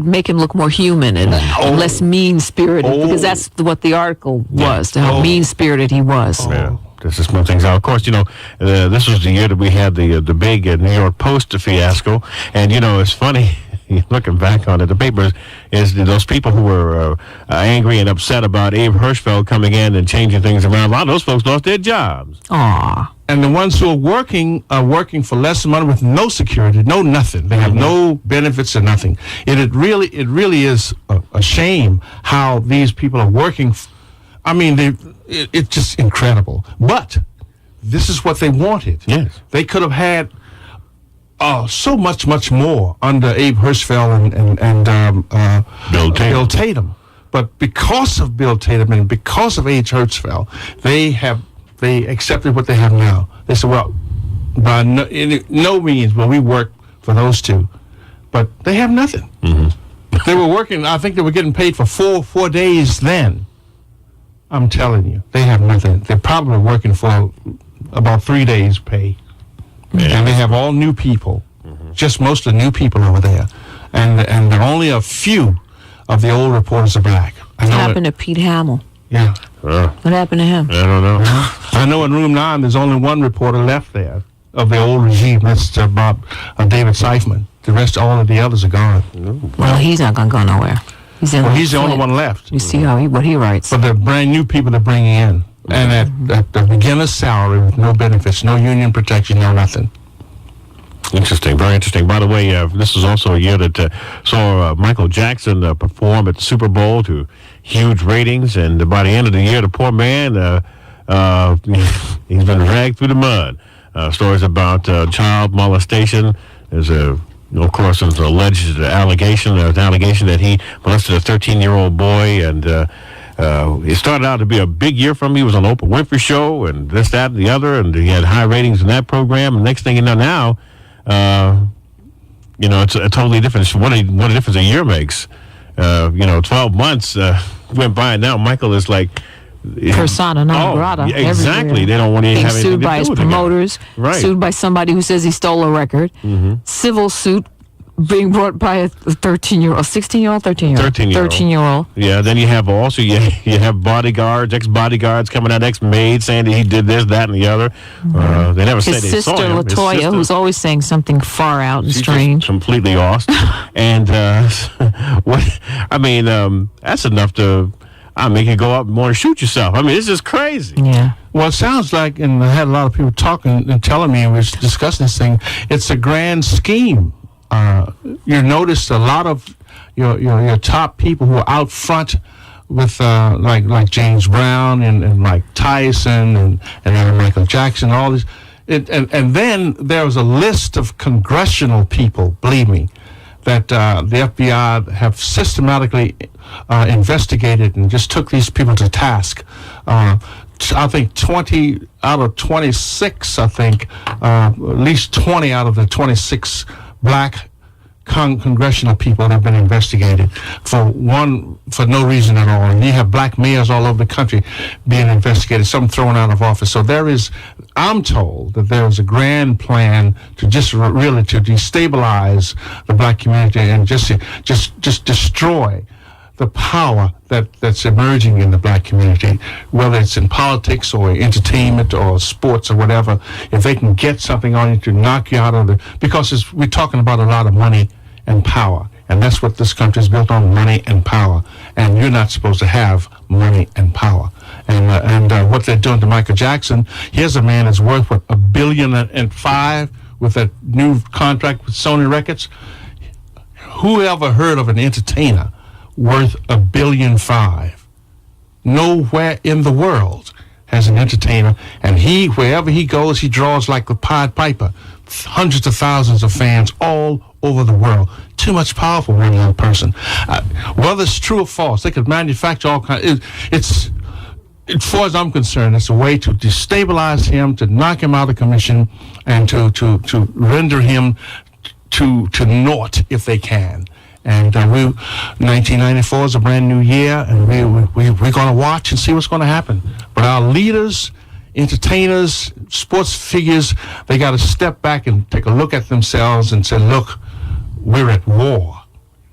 make him look more human and less mean-spirited because that's what the article was, how mean-spirited he was. Yeah. Just to smooth things out. Of course, this was the year that we had the big New York Post fiasco. And, it's funny. Looking back on it, the papers is those people who were angry and upset about Abe Hirschfeld coming in and changing things around. A lot of those folks lost their jobs. Aww. And the ones who are working for less money with no security, no nothing. They have no benefits or nothing. It really is a shame how these people are working. It's just incredible. But this is what they wanted. Yes. They could have had so much more under Abe Hirschfeld and Bill Tatum. But because of Bill Tatum and because of Abe Hirschfeld, they accepted what they have now. They said, well, by no means will we work for those two. But they have nothing. Mm-hmm. They were working, I think they were getting paid for four days then. I'm telling you, they have nothing. They're probably working for about 3 days' pay. Yeah. And they have all new people, just mostly new people over there. And only a few of the old reporters are black. What happened to Pete Hamill? Yeah. What happened to him? I don't know. I know in Room 9 there's only one reporter left there of the old regime. That's David Seifman. The rest, all of the others are gone. Well, he's not going to go nowhere. He's the only one left. You see what he writes. But they're brand new people they're bringing in. And at the beginner's salary with no benefits, no union protection, no nothing. Interesting, very interesting. By the way, this is also a year that saw Michael Jackson perform at the Super Bowl to huge ratings, and by the end of the year, the poor man, he's been dragged through the mud. Stories about child molestation. There's of course, there's an alleged allegation. There's an allegation that he molested a 13-year-old boy, and it started out to be a big year for him. He was on the Oprah Winfrey Show, and this, that, and the other, and he had high ratings in that program. And next thing you know, now, it's a totally different. What a difference a year makes. 12 months went by, and now Michael is like persona non grata. Exactly. They don't want to have anything to do with it. Sued by his promoters. Right. Sued by somebody who says he stole a record. Mm-hmm. Civil suit being brought by a 13-year-old, 16-year-old, 13-year-old. Yeah. Then you have you have bodyguards, ex-bodyguards coming out, ex-maids saying that he did this, that, and the other. Mm-hmm. They never said they saw him. His sister LaToya, who's always saying something far out and strange, completely lost. And that's enough to. You can go up more and shoot yourself. It's just crazy. Yeah. Well, it sounds like, and I had a lot of people talking and telling me, and we were discussing this thing, it's a grand scheme. You notice a lot of your top people who are out front with like James Brown and Mike Tyson and Michael Jackson, all this. And then there was a list of congressional people, believe me, that the FBI have systematically investigated and just took these people to task. I think 20 out of 26, at least 20 out of the 26 black congressional people that have been investigated for no reason at all. And you have black mayors all over the country being investigated, some thrown out of office. So I'm told that there is a grand plan to just really to destabilize the black community and just destroy the power that's emerging in the black community, whether it's in politics or entertainment or sports or whatever. If they can get something on you to knock you out of because we're talking about a lot of money and power, and that's what this country is built on: money and power. And you're not supposed to have money and power. And what they're doing to Michael Jackson, here's a man that's worth $1.5 billion with that new contract with Sony Records. Who ever heard of an entertainer worth $1.5 billion? Nowhere in the world has an entertainer, and wherever he goes, he draws like the Pied Piper, hundreds of thousands of fans all over the world. Too much power for one young person. Whether it's true or false, they could manufacture all kinds. As far as I'm concerned, it's a way to destabilize him, to knock him out of commission, and to render him to naught if they can. And 1994 is a brand new year, and we're going to watch and see what's going to happen. But our leaders, entertainers, sports figures, they got to step back and take a look at themselves and say, look, we're at war.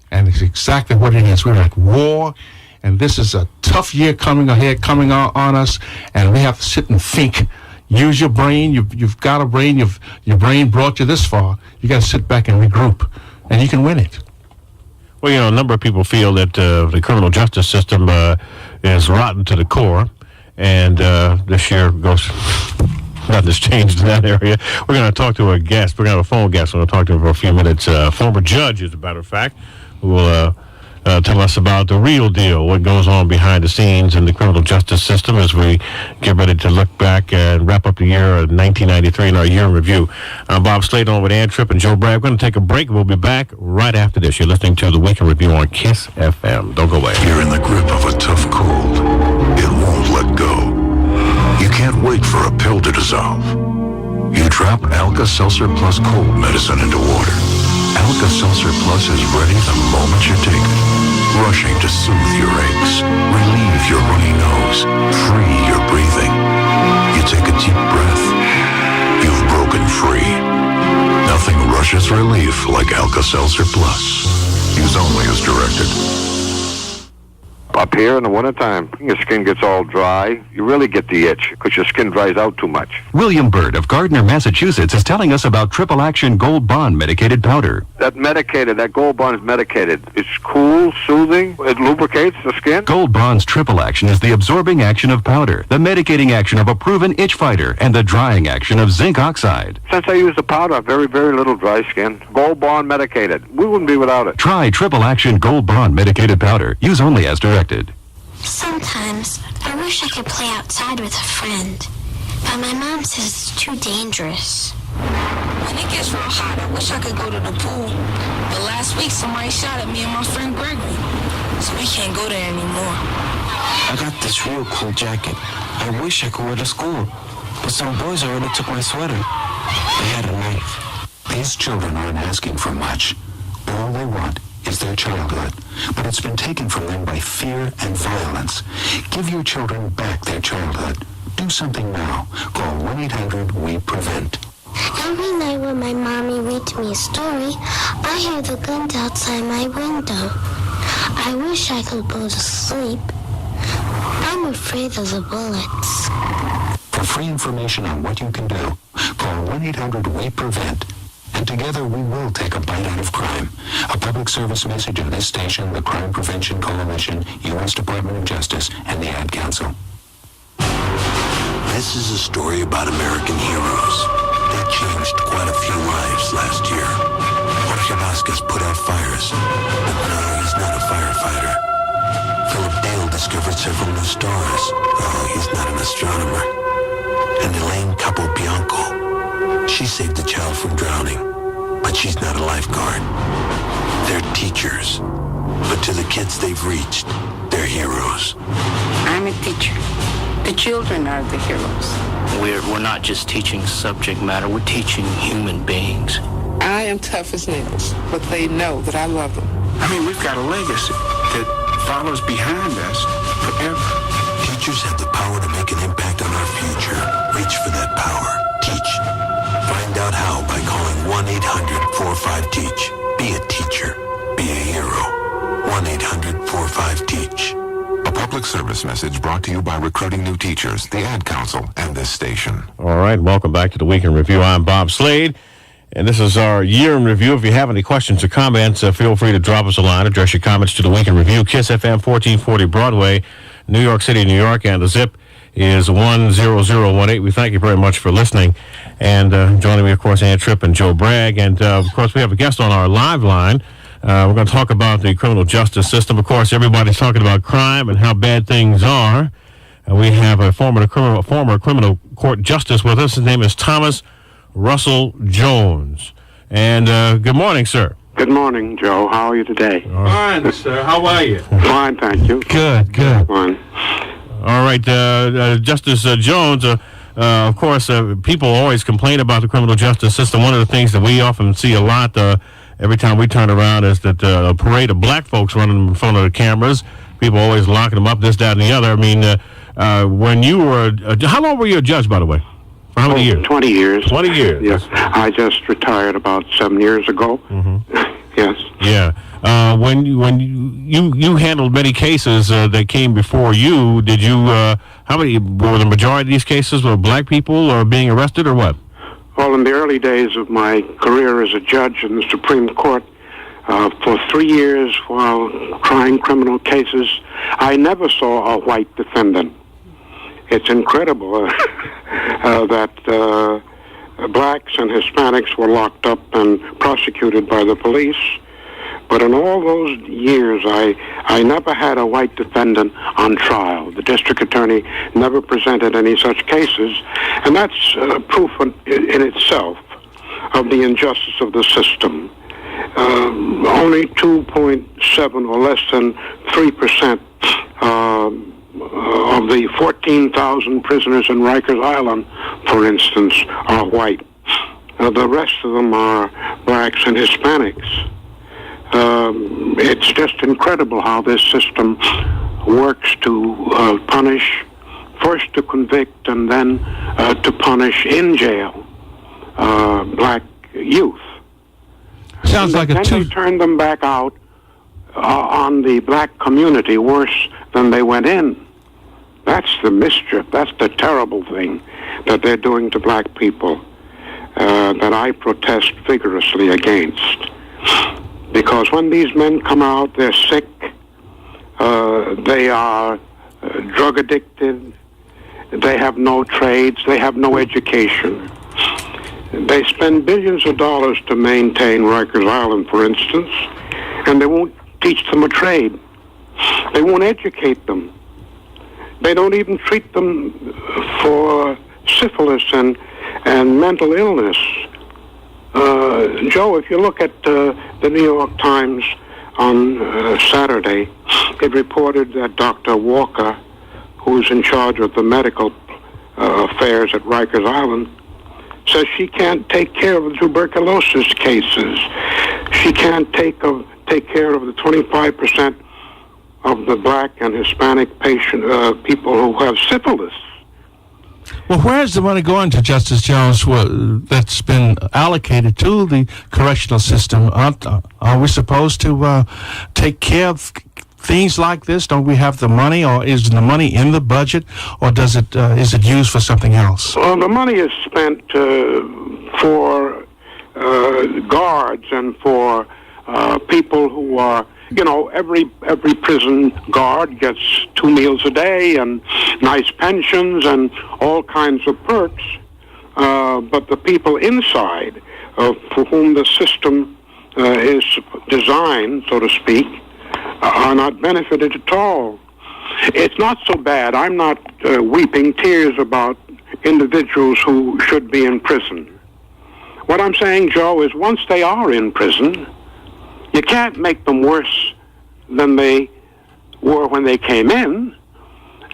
And it's exactly what it is. We're at war, and this is a tough year coming on us, and we have to sit and think. Use your brain. You've got a brain. Your brain brought you this far. You got to sit back and regroup, and you can win it. Well, a number of people feel that the criminal justice system is rotten to the core, and this year goes nothing's changed in that area. We're going to talk to a guest. We're going to have a phone guest. We're going to talk to him for a few minutes. Former judge, as a matter of fact, who will tell us about the real deal, what goes on behind the scenes in the criminal justice system as we get ready to look back and wrap up the year of 1993 in our year in review. I'm Bob Slade on with Tripp and Joe Bragg. We're going to take a break. We'll be back right after this. You're listening to the Week in Review on KISS FM. Don't go away. You're in the grip of a tough cold. It won't let go. You can't wait for a pill to dissolve. You drop Alka-Seltzer Plus cold medicine into water. Alka-Seltzer Plus is ready the moment you take it. Rushing to soothe your aches, relieve your runny nose, free your breathing. You take a deep breath. You've broken free. Nothing rushes relief like Alka-Seltzer Plus. Use only as directed. Up here in the wintertime, your skin gets all dry. You really get the itch because your skin dries out too much. William Bird of Gardner, Massachusetts is telling us about Triple Action Gold Bond Medicated Powder. That Gold Bond is medicated. It's cool, soothing, it lubricates the skin. Gold Bond's Triple Action is the absorbing action of powder, the medicating action of a proven itch fighter, and the drying action of zinc oxide. Since I use the powder, I have very, very little dry skin. Gold Bond medicated. We wouldn't be without it. Try Triple Action Gold Bond Medicated Powder. Use only as directed. Sometimes I wish I could play outside with a friend, but my mom says it's too dangerous. When it gets real hot, I wish I could go to the pool, but last week somebody shot at me and my friend Gregory, so we can't go there anymore. I got this real cool jacket. I wish I could wear to school, but some boys already took my sweater. They had a knife. These children aren't asking for much. All they want is their childhood, but it's been taken from them by fear and violence. Give your children back their childhood. Do something now. Call 1-800-WE-PREVENT. Every night when my mommy reads me a story, I hear the guns outside my window. I wish I could go to sleep. I'm afraid of the bullets. For free information on what you can do, call 1-800-WE-PREVENT. And together we will take a bite out of crime. A public service message of this station, the Crime Prevention Coalition, U.S. Department of Justice, and the Ad Council. This is a story about American heroes. They changed quite a few lives last year. Jorge Vasquez put out fires, but no, he's not a firefighter. Philip Dale discovered several new stars. Oh, he's not an astronomer. And Elaine Capobianco, she saved a child from drowning, but she's not a lifeguard. They're teachers, but to the kids they've reached, they're heroes. I'm a teacher. The children are the heroes. We're not just teaching subject matter, we're teaching human beings. I am tough as nails, but they know that I love them. I mean, we've got a legacy that follows behind us forever. Teachers have the power to make an impact on our future. Reach for that power. Teach. Find out how by calling 1-800-45-TEACH. Be a teacher. Be a hero. 1-800-45-TEACH. A public service message brought to you by Recruiting New Teachers, the Ad Council, and this station. All right, welcome back to the Week in Review. I'm Bob Slade, and this is our year in review. If you have any questions or comments, feel free to drop us a line. Address your comments to the Week in Review, KISS FM 1440 Broadway, New York City, New York, and the zip is 10018. We thank you very much for listening. And joining me, of course, Tripp and Joe Bragg. And, of course, we have a guest on our live line. We're going to talk about the criminal justice system. Of course, everybody's talking about crime and how bad things are. We have a former criminal court justice with us. His name is Thomas Russell Jones. And good morning, sir. Good morning, Joe. How are you today? Fine, sir. How are you? Fine, thank you. Good. Fine. All right, Justice Jones, of course, people always complain about the criminal justice system. One of the things that we often see a lot every time we turn around is that a parade of black folks running in front of the cameras, people always locking them up, this, that, and the other. I mean, when you were, how long were you a judge, by the way? For how many years? 20 years. 20 years. Yes. I just retired about 7 years ago. Mm-hmm. Yes. Yeah. When you handled many cases that came before you, did you, how many, were the majority of these cases were black people or being arrested or what? Well, in the early days of my career as a judge in the Supreme Court, for 3 years while trying criminal cases, I never saw a white defendant. it's incredible that blacks and Hispanics were locked up and prosecuted by the police. But in all those years, I never had a white defendant on trial. The district attorney never presented any such cases, and that's proof in itself of the injustice of the system. Only 2.7 or less than 3% of the 14,000 prisoners in Rikers Island, for instance, are white. The rest of them are blacks and Hispanics. It's just incredible how this system works to punish, first to convict, and then to punish in jail black youth. Sounds like then they turn them back out on the black community worse than they went in. That's the mischief. That's the terrible thing that they're doing to black people that I protest vigorously against. Because when these men come out, they're sick, they are drug addicted, they have no trades, they have no education. They spend billions of dollars to maintain Rikers Island, for instance, and they won't teach them a trade. They won't educate them. They don't even treat them for syphilis and mental illness. Joe, if you look at the New York Times on Saturday, it reported that Dr. Walker, who's in charge of the medical affairs at Rikers Island, says she can't take care of the tuberculosis cases. She can't take care of the 25% of the black and Hispanic people who have syphilis. Well, where is the money going to, Justice Jones, that's been allocated to the correctional system? Are we supposed to take care of things like this? Don't we have the money, or is the money in the budget, or is it used for something else? Well, the money is spent for guards and for people who are, every prison guard gets 2 meals a day and nice pensions and all kinds of perks. But the people inside, for whom the system is designed, so to speak, are not benefited at all. It's not so bad. I'm not weeping tears about individuals who should be in prison. What I'm saying, Joe, is once they are in prison, you can't make them worse than they were when they came in,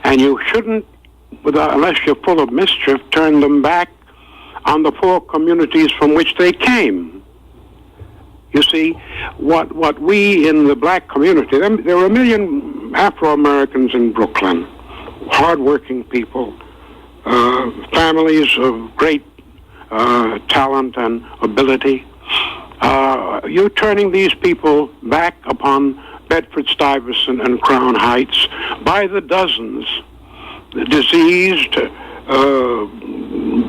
and you shouldn't, unless you're full of mischief, turn them back on the poor communities from which they came. You see, what we in the black community, there were 1 million Afro-Americans in Brooklyn, hard-working people, families of great talent and ability. You're turning these people back upon Bedford-Stuyvesant and Crown Heights by the dozens, diseased,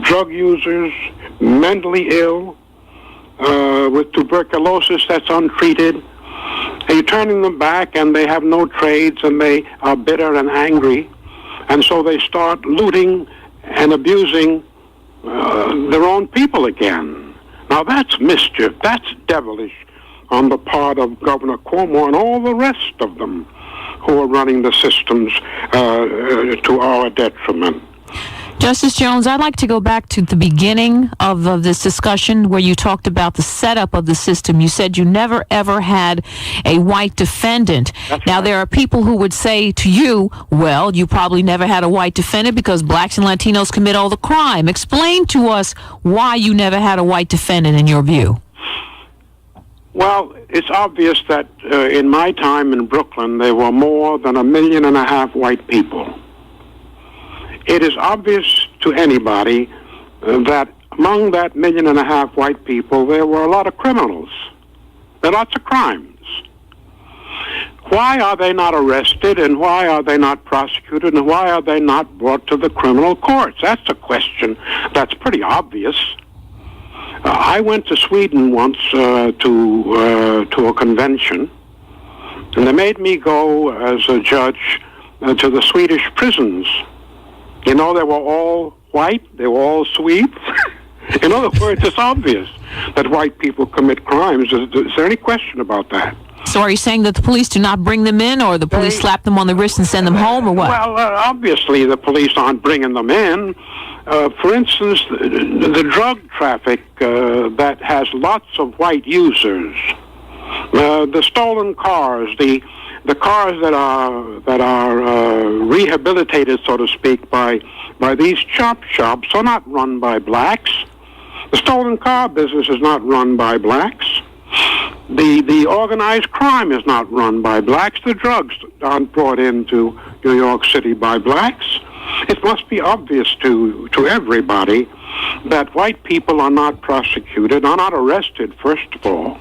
drug users, mentally ill, with tuberculosis that's untreated. And you're turning them back, and they have no trades, and they are bitter and angry, and so they start looting and abusing their own people again. Now that's mischief, that's devilish on the part of Governor Cuomo and all the rest of them who are running the systems to our detriment. Justice Jones, I'd like to go back to the beginning of this discussion where you talked about the setup of the system. You said you never, ever had a white defendant. Now, there are people who would say to you, well, you probably never had a white defendant because blacks and Latinos commit all the crime. Explain to us why you never had a white defendant in your view. Well, it's obvious that in my time in Brooklyn, there were more than 1.5 million white people. It is obvious to anybody that among that 1.5 million white people, there were a lot of criminals. There are lots of crimes. Why are they not arrested, and why are they not prosecuted, and why are they not brought to the criminal courts? That's a question that's pretty obvious. I went to Sweden once to a convention, and they made me go as a judge to the Swedish prisons. You know, they were all white. They were all Swedes. In other words, it's obvious that white people commit crimes. Is there any question about that? So are you saying that the police do not bring them in, or the police slap them on the wrist and send them home, or what? Well, obviously the police aren't bringing them in. For instance, the drug traffic that has lots of white users, the stolen cars, the cars that are rehabilitated, so to speak, by these chop shops are not run by blacks. The stolen car business is not run by blacks. The organized crime is not run by blacks. The drugs aren't brought into New York City by blacks. It must be obvious to everybody that white people are not prosecuted, are not arrested, first of all.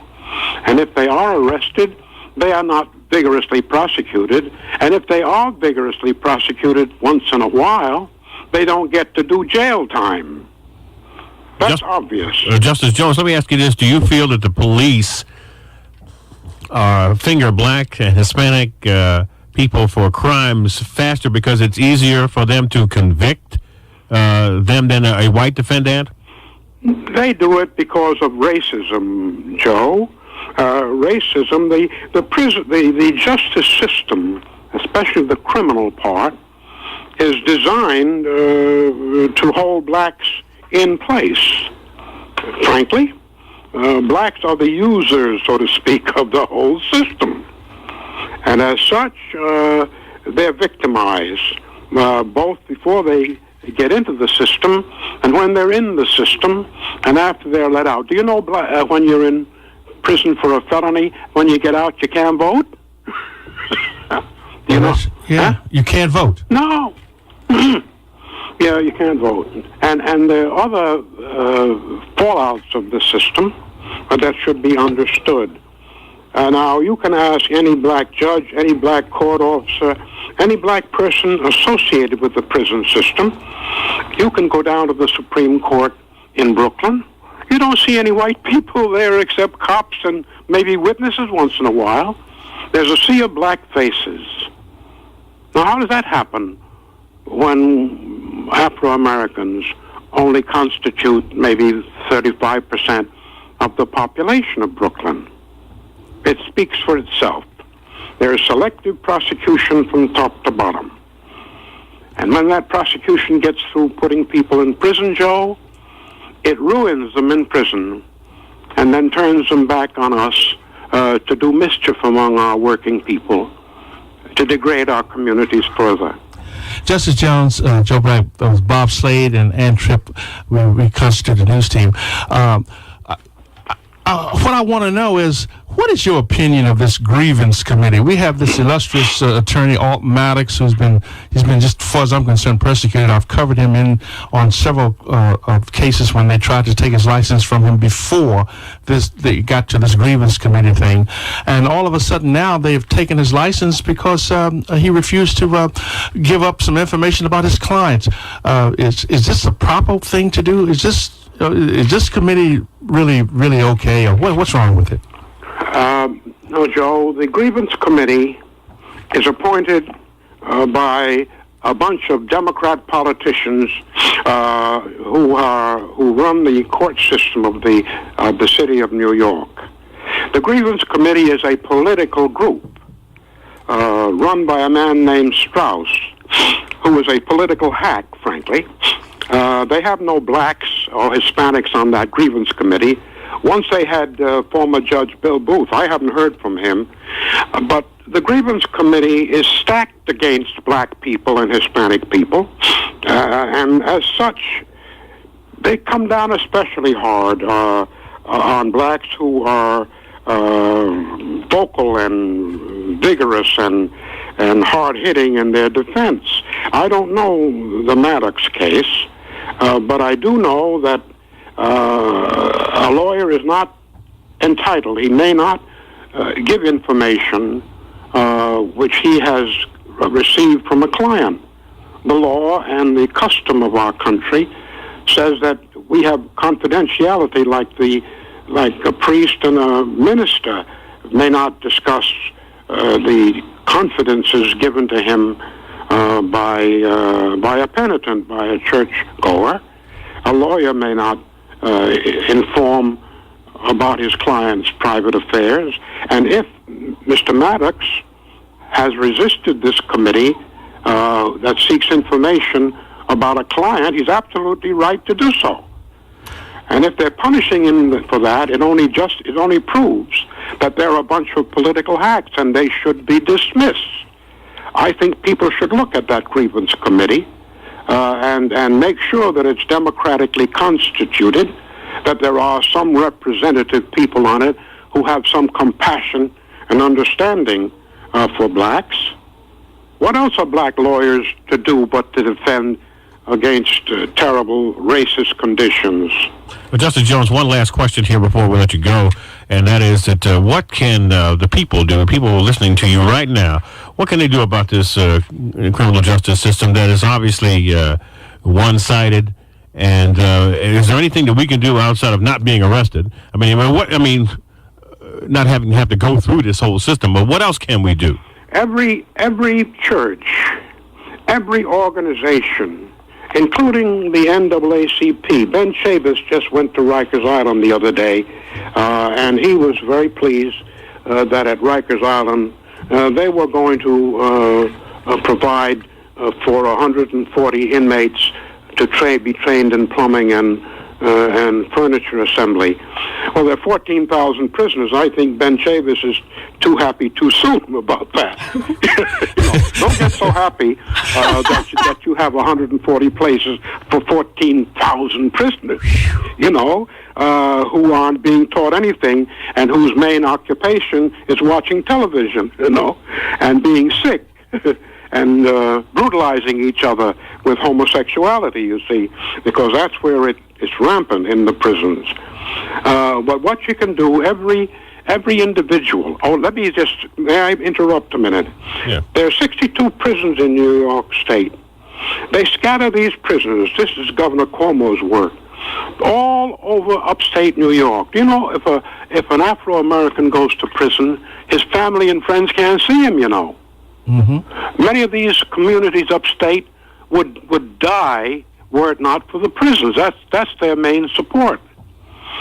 And if they are arrested, they are not vigorously prosecuted. And if they are vigorously prosecuted once in a while, they don't get to do jail time. That's obvious. Justice Jones, let me ask you this. Do you feel that the police finger black and Hispanic people for crimes faster because it's easier for them to convict them than a white defendant? They do it because of racism, Joe. Racism, the justice system, especially the criminal part, is designed to hold blacks in place. Frankly, blacks are the users, so to speak, of the whole system. And as such, they're victimized, both before they get into the system and when they're in the system and after they're let out. Do you know when you're in prison for a felony, when you get out, you can't vote? You know? Yeah, huh? You can't vote. No. Yeah, you can't vote. And there are other fallouts of the system that should be understood. Now, you can ask any black judge, any black court officer, any black person associated with the prison system. You can go down to the Supreme Court in Brooklyn. You don't see any white people there except cops and maybe witnesses once in a while. There's a sea of black faces. Now, how does that happen when Afro-Americans only constitute maybe 35% of the population of Brooklyn? It speaks for itself. There is selective prosecution from top to bottom. And when that prosecution gets through putting people in prison, Joe, it ruins them in prison and then turns them back on us to do mischief among our working people, to degrade our communities further. Justice Jones, Joe Bragg, Bob Slade, and Tripp, we constitute the news team. What I want to know is, what is your opinion of this grievance committee? We have this illustrious attorney, Alt Maddox, he's been just, as far as I'm concerned, persecuted. I've covered him on several of cases when they tried to take his license from him before they got to this grievance committee thing. And all of a sudden now they've taken his license because he refused to give up some information about his clients. Is this the proper thing to do? Is this committee really okay, or what's wrong with it? No, Joe. The grievance committee is appointed by a bunch of Democrat politicians who run the court system of the city of New York. The grievance committee is a political group run by a man named Strauss, who is a political hack, frankly. They have no blacks or Hispanics on that grievance committee. Once they had former Judge Bill Booth. I haven't heard from him. But the grievance committee is stacked against black people and Hispanic people. And as such, they come down especially hard on blacks who are vocal and vigorous and hard-hitting in their defense. I don't know the Maddox case, but I do know that a lawyer is not entitled. He may not give information which he has received from a client. The law and the custom of our country says that we have confidentiality, like a priest and a minister may not discuss the confidences given to him by a penitent, by a churchgoer. A lawyer may not inform about his client's private affairs, and if Mr. Maddox has resisted this committee that seeks information about a client, he's absolutely right to do so. And if they're punishing him for that, it only proves that they're a bunch of political hacks, and they should be dismissed. I think people should look at that grievance committee and make sure that it's democratically constituted, that there are some representative people on it who have some compassion and understanding for blacks. What else are black lawyers to do but to defend against terrible racist conditions? Well, Justice Jones, one last question here before we let you go, and that is that what can the people do, people who are listening to you right now, what can they do about this criminal justice system that is obviously one-sided? And is there anything that we can do outside of not being arrested? Not having to have to go through this whole system, but what else can we do? Every church, every organization, including the NAACP. Ben Chavis just went to Rikers Island the other day, and he was very pleased that at Rikers Island they were going to provide for 140 inmates to be trained in plumbing and furniture assembly. Well, there are 14,000 prisoners. I think Ben Chavis is too happy too soon about that. Don't get so happy that you have 140 places for 14,000 prisoners, who aren't being taught anything and whose main occupation is watching television, and being sick. And brutalizing each other with homosexuality, you see, because that's where it's rampant in the prisons. But what you can do, every individual. Oh, may I interrupt a minute? Yeah. There are 62 prisons in New York State. They scatter these prisoners. This is Governor Cuomo's work. All over upstate New York. If an Afro-American goes to prison, his family and friends can't see him, Mm-hmm. Many of these communities upstate would die were it not for the prisons. That's their main support.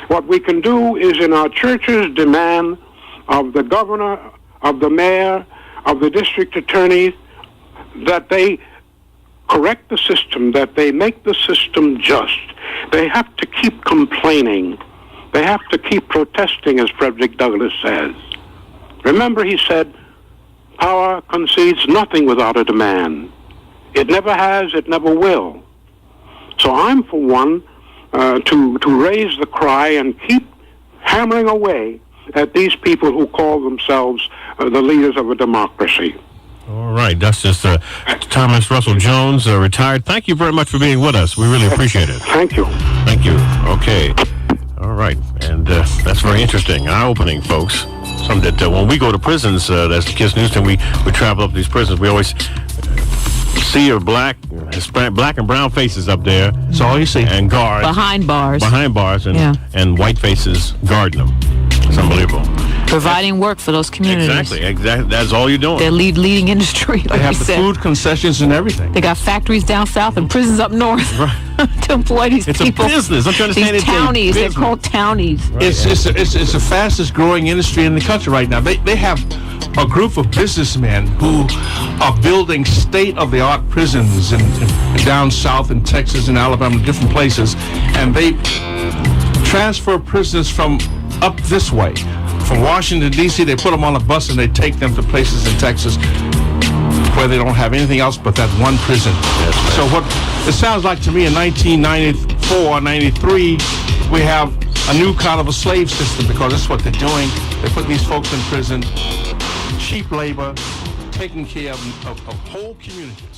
What we can do is in our churches demand of the governor, of the mayor, of the district attorney, that they correct the system, that they make the system just. They have to keep complaining. They have to keep protesting, as Frederick Douglass says. Remember, he said, power concedes nothing without a demand. It never has, it never will. So I'm for one to raise the cry and keep hammering away at these people who call themselves the leaders of a democracy. All right, Justice Thomas Russell Jones, retired. Thank you very much for being with us. We really appreciate it. Thank you. Thank you. Okay. All right, and that's very interesting, eye-opening, folks. Something that when we go to prisons, as the Kiss News Team, we travel up these prisons. We always see black and brown faces up there. That's all you see. And guards. Behind bars, and white faces guarding them. It's unbelievable. Providing work for those communities. Exactly. That's all you're doing. Their leading industry, like they have the food concessions and everything. They got factories down south and prisons up north to employ these people. It's a business. I'm trying to understand these townies. They're called townies. Right. It's the fastest growing industry in the country right now. They have a group of businessmen who are building state-of-the-art prisons down south in Texas and Alabama, different places, and they transfer prisoners from up this way. From Washington, D.C., they put them on a bus and they take them to places in Texas where they don't have anything else but that one prison. Yes, so what it sounds like to me in 1994, 93, we have a new kind of a slave system, because that's what they're doing. They put these folks in prison, cheap labor, taking care of whole communities.